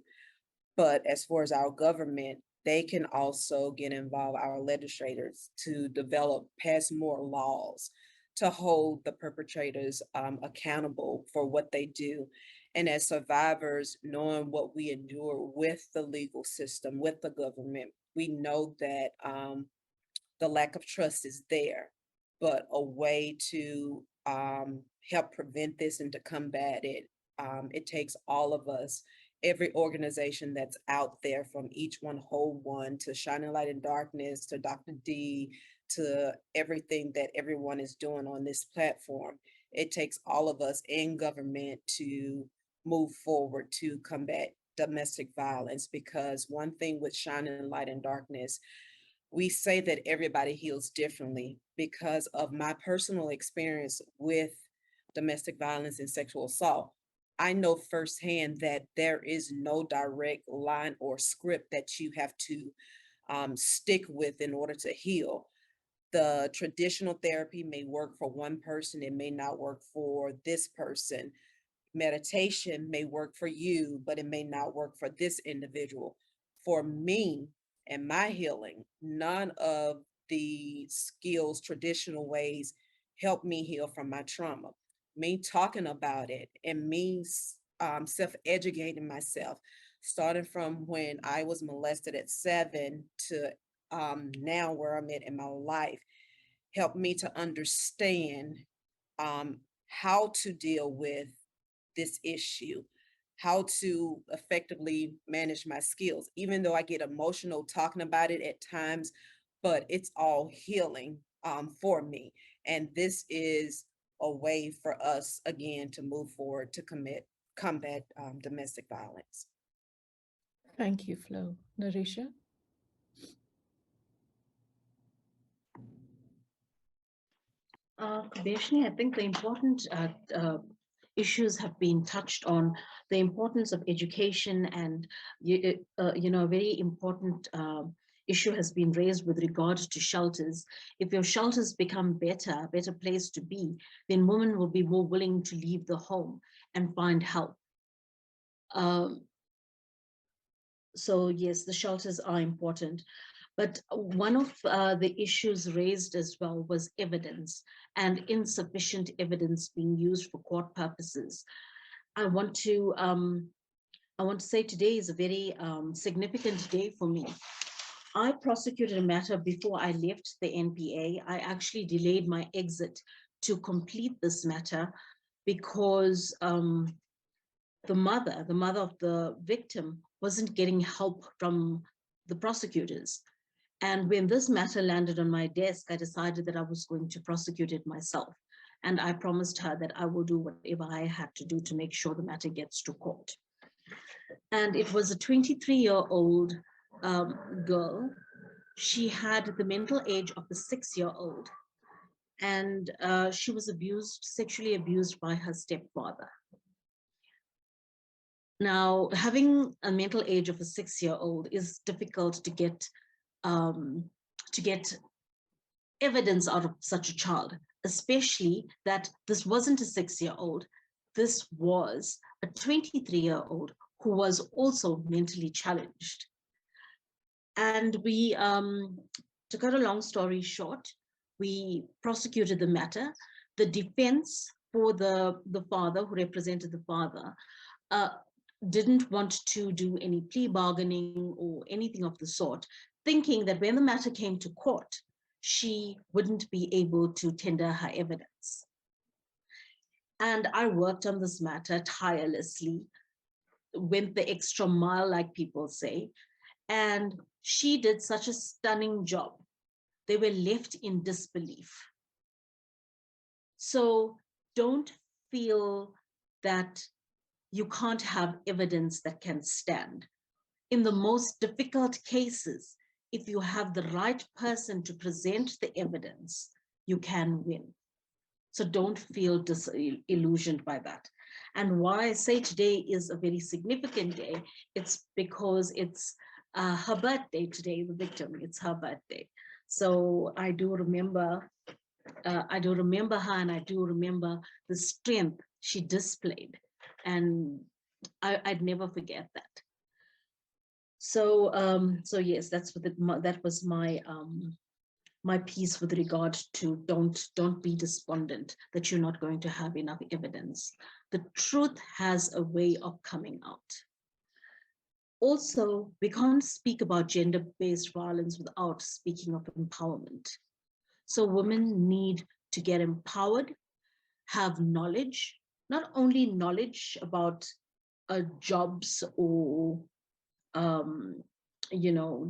But as far as our government, they can also get involved, our legislators, to develop, pass more laws to hold the perpetrators accountable for what they do. And as survivors, knowing what we endure with the legal system, with the government, we know that the lack of trust is there, but a way to help prevent this and to combat it, it takes all of us, every organization that's out there, from Each One Hold One to Shining Light in Darkness to Dr. D, to everything that everyone is doing on this platform. It takes all of us in government to move forward to combat domestic violence, because one thing with Shining Light in Darkness, we say that everybody heals differently. Because of my personal experience with domestic violence and sexual assault, I know firsthand that there is no direct line or script that you have to stick with in order to heal. The traditional therapy may work for one person, it may not work for this person. Meditation may work for you, but it may not work for this individual. For me and my healing, none of the skills, traditional ways, help me heal from my trauma. Me talking about it and me self-educating myself, starting from when I was molested at 7 to now where I'm at in my life, helped me to understand how to deal with this issue, how to effectively manage my skills, even though I get emotional talking about it at times, but it's all healing for me. And this is a way for us, again, to move forward to combat domestic violence. Thank you, Flo. Narisha? Kubeshni, I think the important issues have been touched on, the importance of education, and a very important issue has been raised with regard to shelters. If your shelters become a better place to be, then women will be more willing to leave the home and find help. So yes, the shelters are important. But one of the issues raised as well was evidence, and insufficient evidence being used for court purposes. I want to say today is a very significant day for me. I prosecuted a matter before I left the NPA. I actually delayed my exit to complete this matter because the mother of the victim wasn't getting help from the prosecutors. And when this matter landed on my desk, I decided that I was going to prosecute it myself. And I promised her that I will do whatever I had to do to make sure the matter gets to court. And it was a 23-year-old girl. She had the mental age of a 6-year-old. And she was sexually abused by her stepfather. Now, having a mental age of a 6-year-old is difficult to get evidence out of such a child, especially that this wasn't a 6-year-old. This was a 23-year-old who was also mentally challenged. And we, to cut a long story short, we prosecuted the matter. The defense for the father, who represented the father, didn't want to do any plea bargaining or anything of the sort, thinking that when the matter came to court, she wouldn't be able to tender her evidence. And I worked on this matter tirelessly, went the extra mile, like people say, and she did such a stunning job they were left in disbelief. So don't feel that you can't have evidence that can stand. In the most difficult cases, if you have the right person to present the evidence, you can win. So don't feel disillusioned by that. And why I say today is a very significant day, it's because it's her birthday today, the victim, it's her birthday. So I do remember her, and I do remember the strength she displayed. And I'd never forget that. So, so yes, that's what that was my my piece with regard to don't be despondent that you're not going to have enough evidence. The truth has a way of coming out. Also, we can't speak about gender-based violence without speaking of empowerment. So women need to get empowered, have knowledge, not only knowledge about jobs or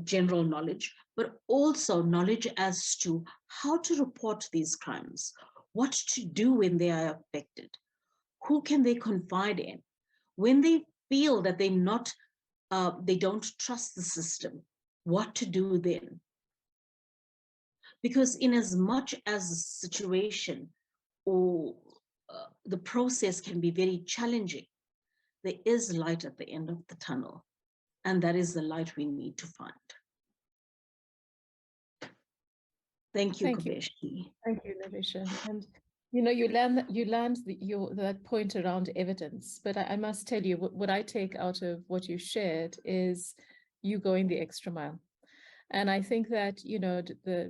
general knowledge, but also knowledge as to how to report these crimes, what to do when they are affected, who can they confide in, when they feel that they don't trust the system, what to do then. Because in as much as the situation or the process can be very challenging, there is light at the end of the tunnel. And that is the light we need to find. Thank you, Kubeshni. Thank you, Narisha. And you land that point around evidence, but I must tell you what I take out of what you shared is you going the extra mile. And I think that,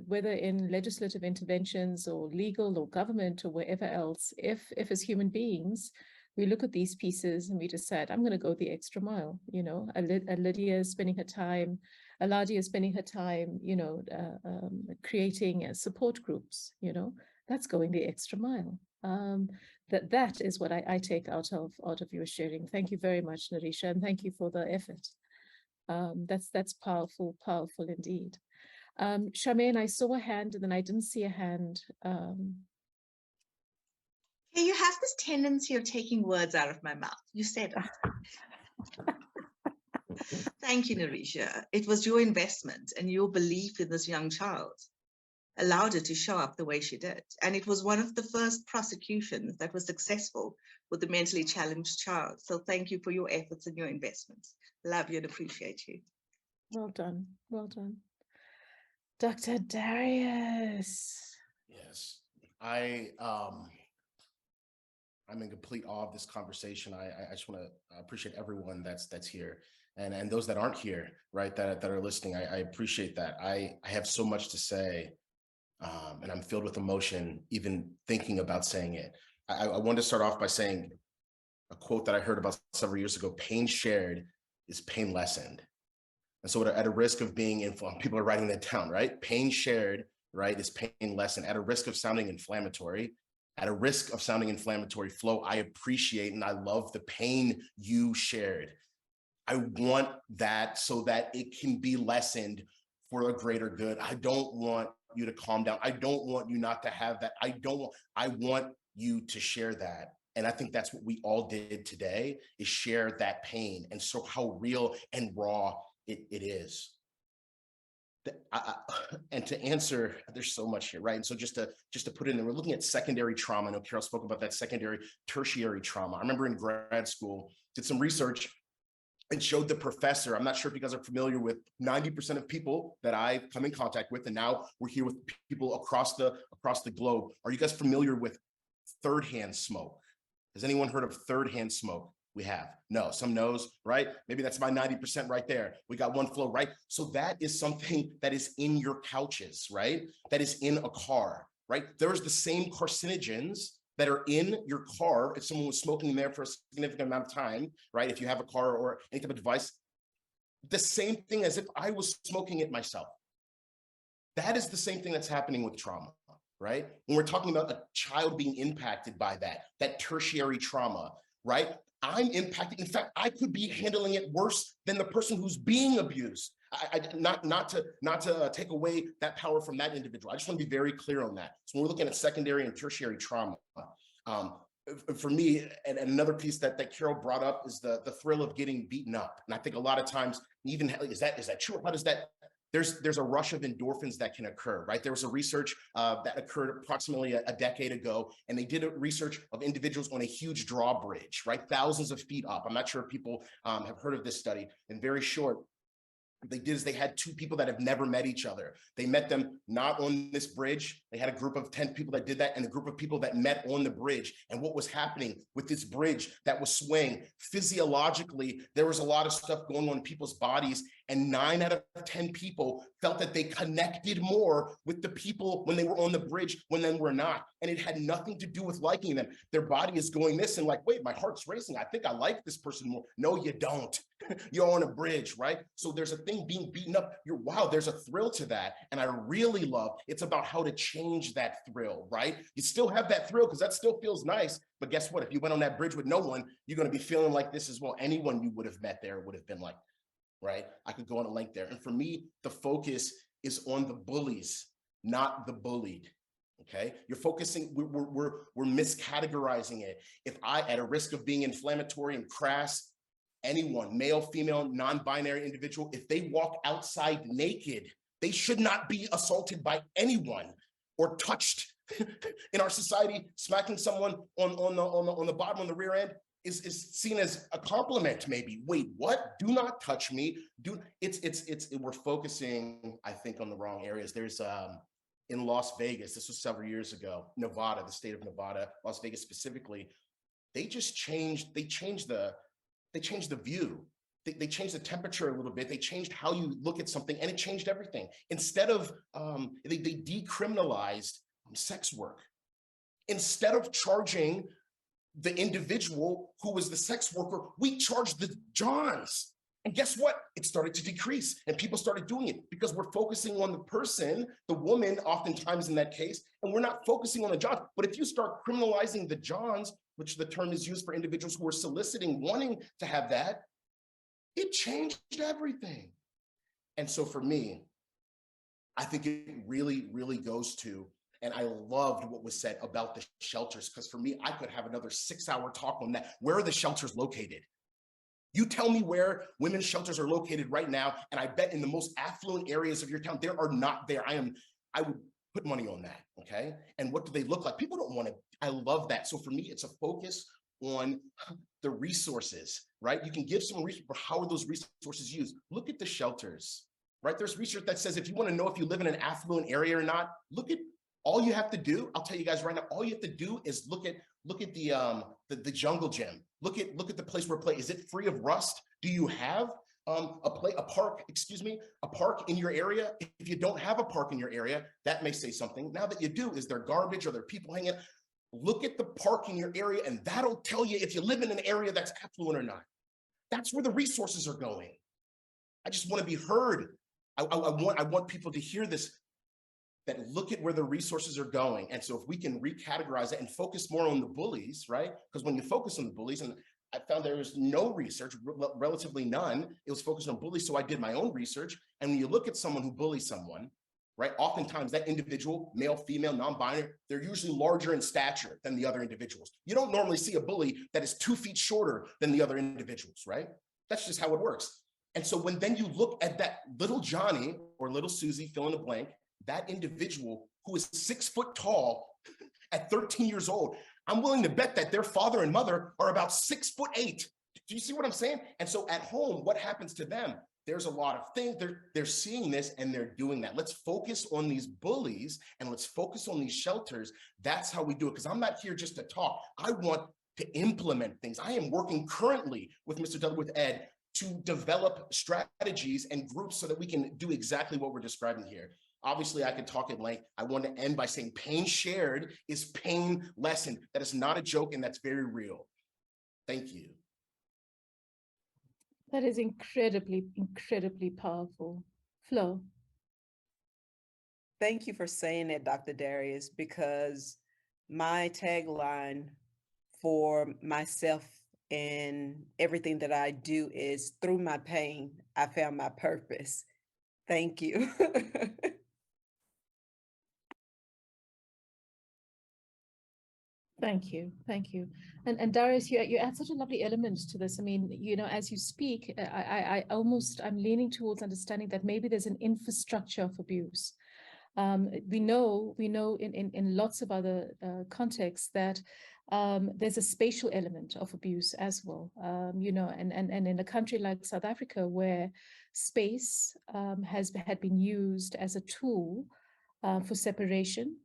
whether in legislative interventions or legal or government or wherever else, if as human beings, we look at these pieces and we decide, I'm going to go the extra mile, Lydia is spending her time, Aladia is spending her time, creating support groups, that's going the extra mile. That is what I take out of your sharing. Thank you very much, Narisha, and thank you for the effort. That's powerful indeed. Charmaine, I saw a hand and then I didn't see a hand. Yeah, you have this tendency of taking words out of my mouth. You said it. Thank you, Narisha. It was your investment and your belief in this young child allowed her to show up the way she did. And it was one of the first prosecutions that was successful with the mentally challenged child. So thank you for your efforts and your investments. Love you and appreciate you. Well done. Well done. Dr. Darius. Yes, I'm in complete awe of this conversation. I just want to appreciate everyone that's here, and those that aren't here, right, that are listening. I appreciate that. I have so much to say, and I'm filled with emotion even thinking about saying it. I wanted to start off by saying a quote that I heard about several years ago: "Pain shared is pain lessened." And so, at a risk of being inflamed, people are writing that down, right? Pain shared, right, is pain lessened. At a risk of sounding inflammatory. At a risk of sounding inflammatory, Flo, I appreciate and I love the pain you shared. I want that so that it can be lessened for a greater good. I don't want you to calm down. I don't want you not to have that. I want you to share that. And I think that's what we all did today, is share that pain and so how real and raw it is. And to answer, there's so much here, right? And so just to put it in there, we're looking at secondary trauma. I know Carol spoke about that secondary, tertiary trauma. I remember in grad school, did some research and showed the professor, I'm not sure if you guys are familiar with 90% of people that I come in contact with, and now we're here with people across the globe. Are you guys familiar with third-hand smoke? Has anyone heard of third-hand smoke? We have. No, some knows, right? Maybe that's my 90% right there. We got one Flow, right? So that is something that is in your couches, right? That is in a car, right? There's the same carcinogens that are in your car if someone was smoking there for a significant amount of time, right? If you have a car or any type of device, the same thing as if I was smoking it myself. That is the same thing that's happening with trauma, right? When we're talking about a child being impacted by that tertiary trauma, right? I'm impacted. In fact, I could be handling it worse than the person who's being abused. not to take away that power from that individual. I just want to be very clear on that. So when we're looking at secondary and tertiary trauma, for me, and another piece that Carol brought up is the thrill of getting beaten up. And I think a lot of times, even is that true? How does that? There's a rush of endorphins that can occur, right? There was a research that occurred approximately a decade ago, and they did a research of individuals on a huge drawbridge, right? Thousands of feet up. I'm not sure if people have heard of this study. In very short, what they did is they had two people that have never met each other. They met them not on this bridge. They had a group of 10 people that did that and a group of people that met on the bridge. And what was happening with this bridge that was swaying, physiologically, there was a lot of stuff going on in people's bodies. And 9 out of 10 people felt that they connected more with the people when they were on the bridge when they were not. And it had nothing to do with liking them. Their body is going this and like, wait, my heart's racing. I think I like this person more. No, you don't. You're on a bridge, right? So there's a thing being beaten up. Wow, there's a thrill to that. And I really love, it's about how to change that thrill, right? You still have that thrill because that still feels nice. But guess what? If you went on that bridge with no one, you're going to be feeling like this as well. Anyone you would have met there would have been like, right? I could go on a length there. And for me, the focus is on the bullies, not the bullied. Okay, you're focusing, we're miscategorizing it. If I, at a risk of being inflammatory and crass, anyone, male, female, non-binary individual, if they walk outside naked, they should not be assaulted by anyone or touched. In our society, smacking someone on the bottom, on the rear end, is seen as a compliment, maybe. Wait, what? Do not touch me. We're focusing, I think, on the wrong areas. There's in Las Vegas, this was several years ago, Nevada, the state of Nevada, Las Vegas specifically, they changed the view. They changed the temperature a little bit. They changed how you look at something, and it changed everything. Instead of, they decriminalized sex work. Instead of charging the individual who was the sex worker, we charged the Johns. And guess what? It started to decrease and people started doing it because we're focusing on the person, the woman, oftentimes in that case, and we're not focusing on the Johns. But if you start criminalizing the Johns, which the term is used for individuals who are soliciting, wanting to have that, it changed everything. And so for me, I think it really, really goes to, and I loved what was said about the shelters, because for me, I could have another 6-hour talk on that. Where are the shelters located? You tell me where women's shelters are located right now, and I bet in the most affluent areas of your town, there are not there. I would put money on that, okay? And what do they look like? People don't want to, I love that. So for me, it's a focus on the resources, right? You can give someone resources, but how are those resources used? Look at the shelters, right? There's research that says if you want to know if you live in an affluent area or not, look at, all you have to do, I'll tell you guys right now, all you have to do is look at the jungle gym. Look at the place where play. Is it free of rust? Do you have a park in your area? If you don't have a park in your area, that may say something. Now that you do, is there garbage? Are there people hanging out? Look at the park in your area, and that'll tell you if you live in an area that's affluent or not. That's where the resources are going. I just want to be heard. I want people to hear this, that look at where the resources are going. And so if we can recategorize it and focus more on the bullies, right? Because when you focus on the bullies, and I found there was no research, relatively none, it was focused on bullies. So I did my own research. And when you look at someone who bullies someone, right? Oftentimes that individual, male, female, non-binary, they're usually larger in stature than the other individuals. You don't normally see a bully that is 2 feet shorter than the other individuals, right? That's just how it works. And so when then you look at that little Johnny or little Susie, fill in the blank, that individual who is 6 foot tall at 13 years old, I'm willing to bet that their father and mother are about 6'8". Do you see what I'm saying? And so at home, what happens to them? There's a lot of things, they're seeing this and they're doing that. Let's focus on these bullies and let's focus on these shelters. That's how we do it. Because I'm not here just to talk. I want to implement things. I am working currently with Mr. Dudley, with Ed, to develop strategies and groups so that we can do exactly what we're describing here. Obviously, I could talk at length. I want to end by saying pain shared is pain lessened. That is not a joke, and that's very real. Thank you. That is incredibly, incredibly powerful. Flo. Thank you for saying that, Dr. Darius, because my tagline for myself and everything that I do is, through my pain, I found my purpose. Thank you. Thank you. Thank you. And Darius, you add such a lovely element to this. I mean, you know, as you speak, I'm leaning towards understanding that maybe there's an infrastructure of abuse. We know in lots of other contexts that there's a spatial element of abuse as well. You know, and in a country like South Africa, where space had been used as a tool for separation.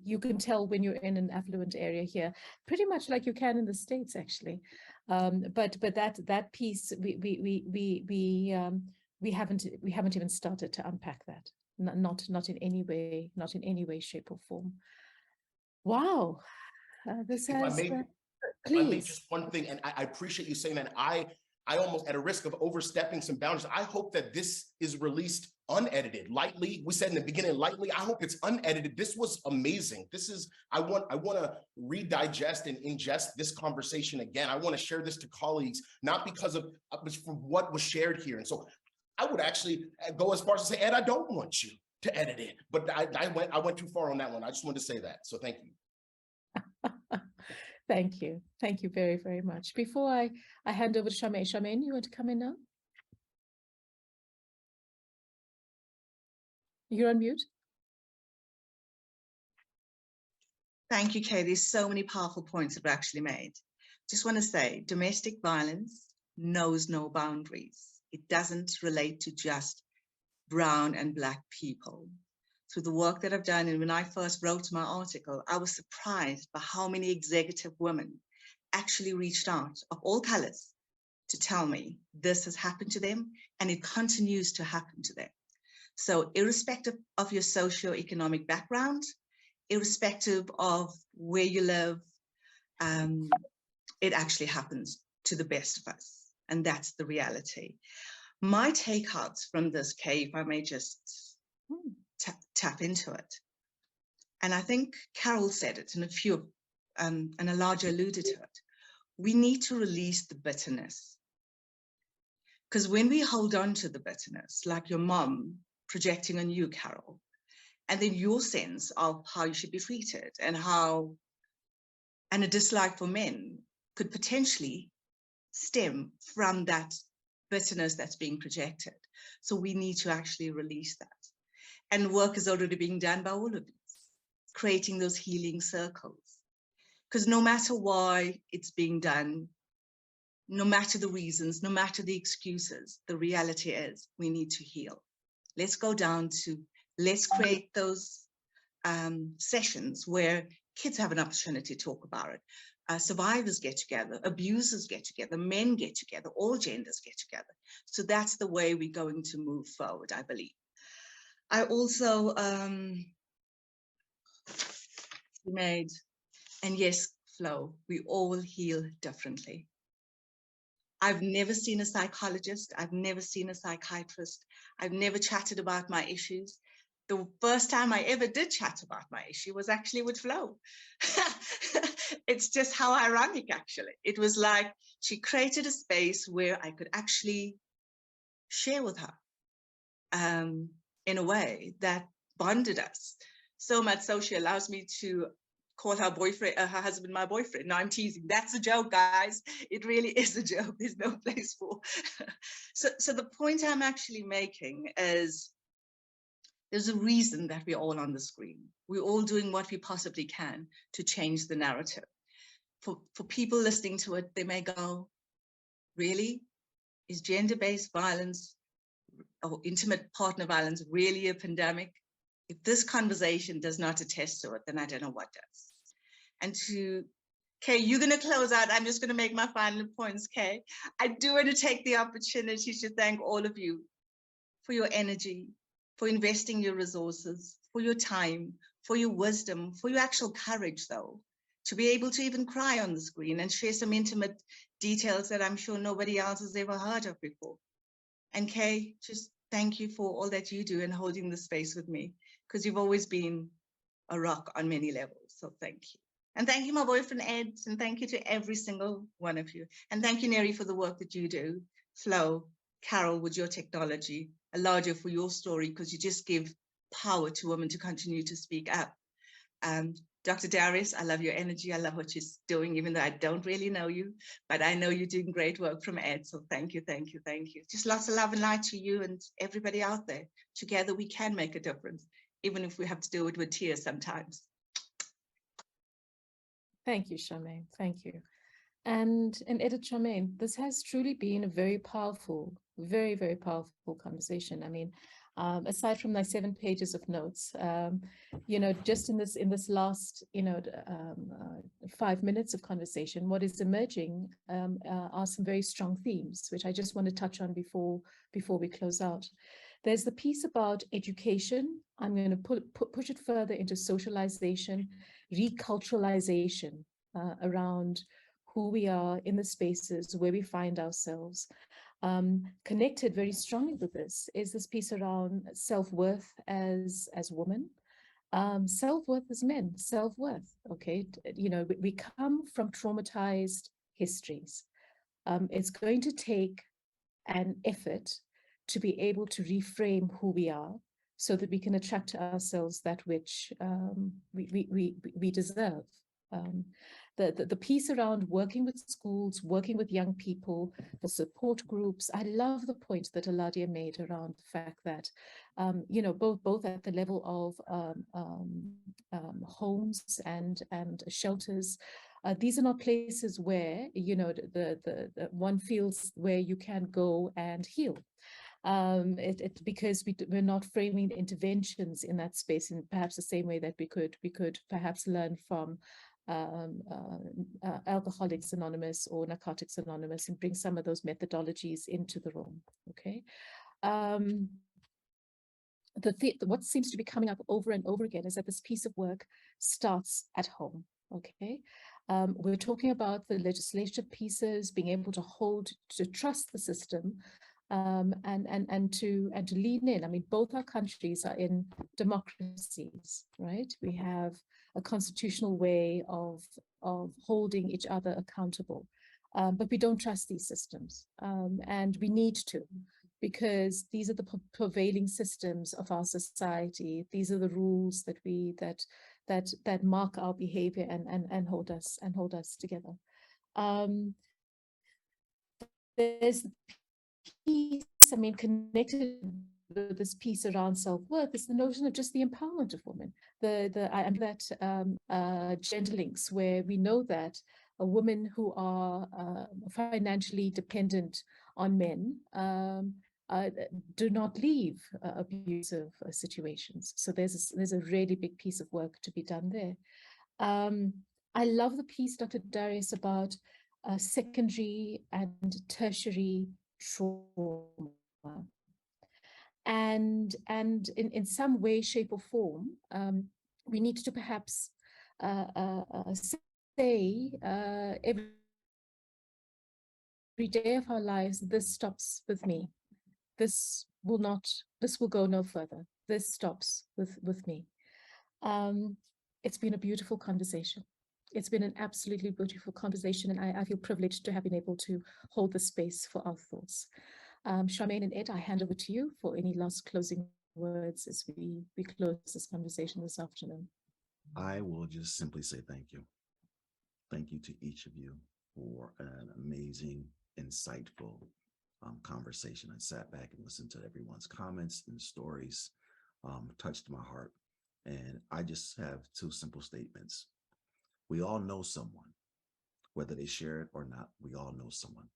You can tell when you're in an affluent area here, pretty much like you can in the States, actually. But that piece we haven't even started to unpack that. Not in any way, shape, or form. Wow, this If I has. may, if I may, Please. just one thing, and I appreciate you saying that. I almost, at a risk of overstepping some boundaries, I hope that this is released unedited, lightly. We said in the beginning, lightly. I hope it's unedited. This was amazing. This is, I want to redigest and ingest this conversation again. I want to share this to colleagues, not because of, but from what was shared here. And so I would actually go as far as to say, Ed, I don't want you to edit it, but I went too far on that one. I just wanted to say that. So thank you. Thank you. Thank you very, very much. Before I hand over to Charmaine. Charmaine, you want to come in now? You're on mute. Thank you, Kay. There's so many powerful points that were actually made. Just want to say, domestic violence knows no boundaries. It doesn't relate to just brown and Black people. Through the work that I've done, and when I first wrote my article, I was surprised by how many executive women actually reached out of all colors to tell me this has happened to them and it continues to happen to them. So irrespective of your socioeconomic background, irrespective of where you live, it actually happens to the best of us. And that's the reality. My takeouts from this, Kay, if I may just tap into it. And I think Carol said it, and a few, and Elijah alluded to it. We need to release the bitterness. Because when we hold on to the bitterness, like your mom projecting on you, Carol, and then your sense of how you should be treated and a dislike for men could potentially stem from that bitterness that's being projected. So we need to actually release that. And work is already being done by all of us, creating those healing circles. Because no matter why it's being done, no matter the reasons, no matter the excuses, the reality is we need to heal. Let's go down to, let's create those sessions where kids have an opportunity to talk about it. Survivors get together, abusers get together, men get together, all genders get together. So that's the way we're going to move forward, I believe. I also made, and yes, Flo, we all heal differently. I've never seen a psychologist. I've never seen a psychiatrist. I've never chatted about my issues. The first time I ever did chat about my issue was actually with Flo. It's just how ironic, actually. It was like she created a space where I could actually share with her in a way that bonded us so much so she allows me to call her boyfriend, her husband, my boyfriend. No, I'm teasing. That's a joke, guys. It really is a joke. There's no place for. So the point I'm actually making is there's a reason that we're all on the screen. We're all doing what we possibly can to change the narrative. For people listening to it, they may go, really? Is gender-based violence or intimate partner violence really a pandemic? If this conversation does not attest to it, then I don't know what does. And to Kay, you're going to close out. I'm just going to make my final points, Kay. I do want to take the opportunity to thank all of you for your energy, for investing your resources, for your time, for your wisdom, for your actual courage, though, to be able to even cry on the screen and share some intimate details that I'm sure nobody else has ever heard of before. And Kay, just thank you for all that you do and holding the space with me, because you've always been a rock on many levels. So thank you. And thank you, my boyfriend, Ed, and thank you to every single one of you. And thank you, Neri, for the work that you do. Flo, Carol, with your technology, Eladia, for your story, because you just give power to women to continue to speak up. Dr. Darius, I love your energy. I love what you're doing, even though I don't really know you, but I know you're doing great work from Ed. So thank you, thank you, thank you. Just lots of love and light to you and everybody out there. Together we can make a difference, even if we have to do it with tears sometimes. Thank you, Charmaine. Thank you. And Edith, Charmaine, this has truly been a very powerful, very, very powerful conversation. I mean, aside from my 7 pages of notes, you know, just in this last, you know, 5 minutes of conversation, what is emerging are some very strong themes, which I just want to touch on before we close out. There's the piece about education. I'm going to push it further into socialization, reculturalization around who we are in the spaces where we find ourselves. Connected very strongly with this is this piece around self-worth as women, self-worth as men, self-worth, okay? You know, we come from traumatized histories. It's going to take an effort to be able to reframe who we are so that we can attract to ourselves that which we deserve. The piece around working with schools, working with young people, the support groups. I love the point that Eladia made around the fact that, you know, both at the level of homes and shelters. These are not places where, you know, the one feels where you can go and heal. Because we're not framing interventions in that space in perhaps the same way that we could perhaps learn from Alcoholics Anonymous or Narcotics Anonymous and bring some of those methodologies into the room. Okay. What seems to be coming up over and over again is that this piece of work starts at home. Okay. We're talking about the legislative pieces, being able to trust the system, and to lean in. I mean, both our countries are in democracies, right? We have a constitutional way of holding each other accountable, but we don't trust these systems, and we need to, because these are the prevailing systems of our society. These are the rules that mark our behavior and hold us together. There's piece, I mean, connected with this piece around self-worth is the notion of just the empowerment of women. Gender links, where we know that women who are financially dependent on men do not leave abusive situations. So there's a really big piece of work to be done there. I love the piece, Dr. Darius, about secondary and tertiary trauma. And in some way, shape, or form, we need to perhaps say every day of our lives, this stops with me. This will go no further. This stops with me. It's been a beautiful conversation. It's been an absolutely beautiful conversation, and I feel privileged to have been able to hold the space for our thoughts. Charmaine and Ed, I hand over to you for any last closing words as we close this conversation this afternoon. I will just simply say thank you. Thank you to each of you for an amazing, insightful conversation. I sat back and listened to everyone's comments and stories, touched my heart. And I just have 2 simple statements. We all know someone, whether they share it or not, we all know someone.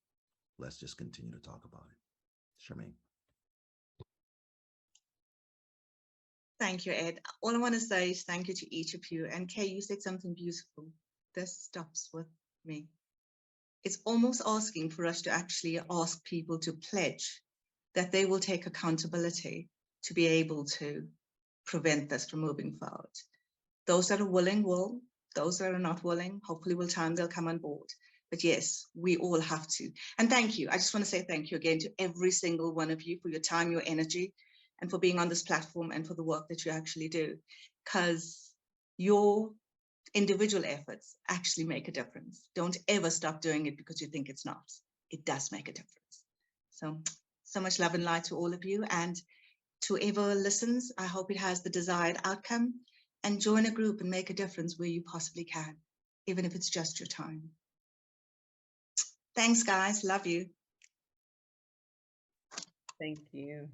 Let's just continue to talk about it. Charmaine. Thank you, Ed. All I want to say is thank you to each of you. And Kay, you said something beautiful. This stops with me. It's almost asking for us to actually ask people to pledge that they will take accountability to be able to prevent this from moving forward. Those that are willing will, those that are not willing, hopefully with time they'll come on board. But yes, we all have to. And thank you. I just want to say thank you again to every single one of you for your time, your energy, and for being on this platform and for the work that you actually do. Because your individual efforts actually make a difference. Don't ever stop doing it because you think it's not. It does make a difference. So So much love and light to all of you. And to whoever listens, I hope it has the desired outcome, and join a group and make a difference where you possibly can, even if it's just your time. Thanks, guys. Love you. Thank you.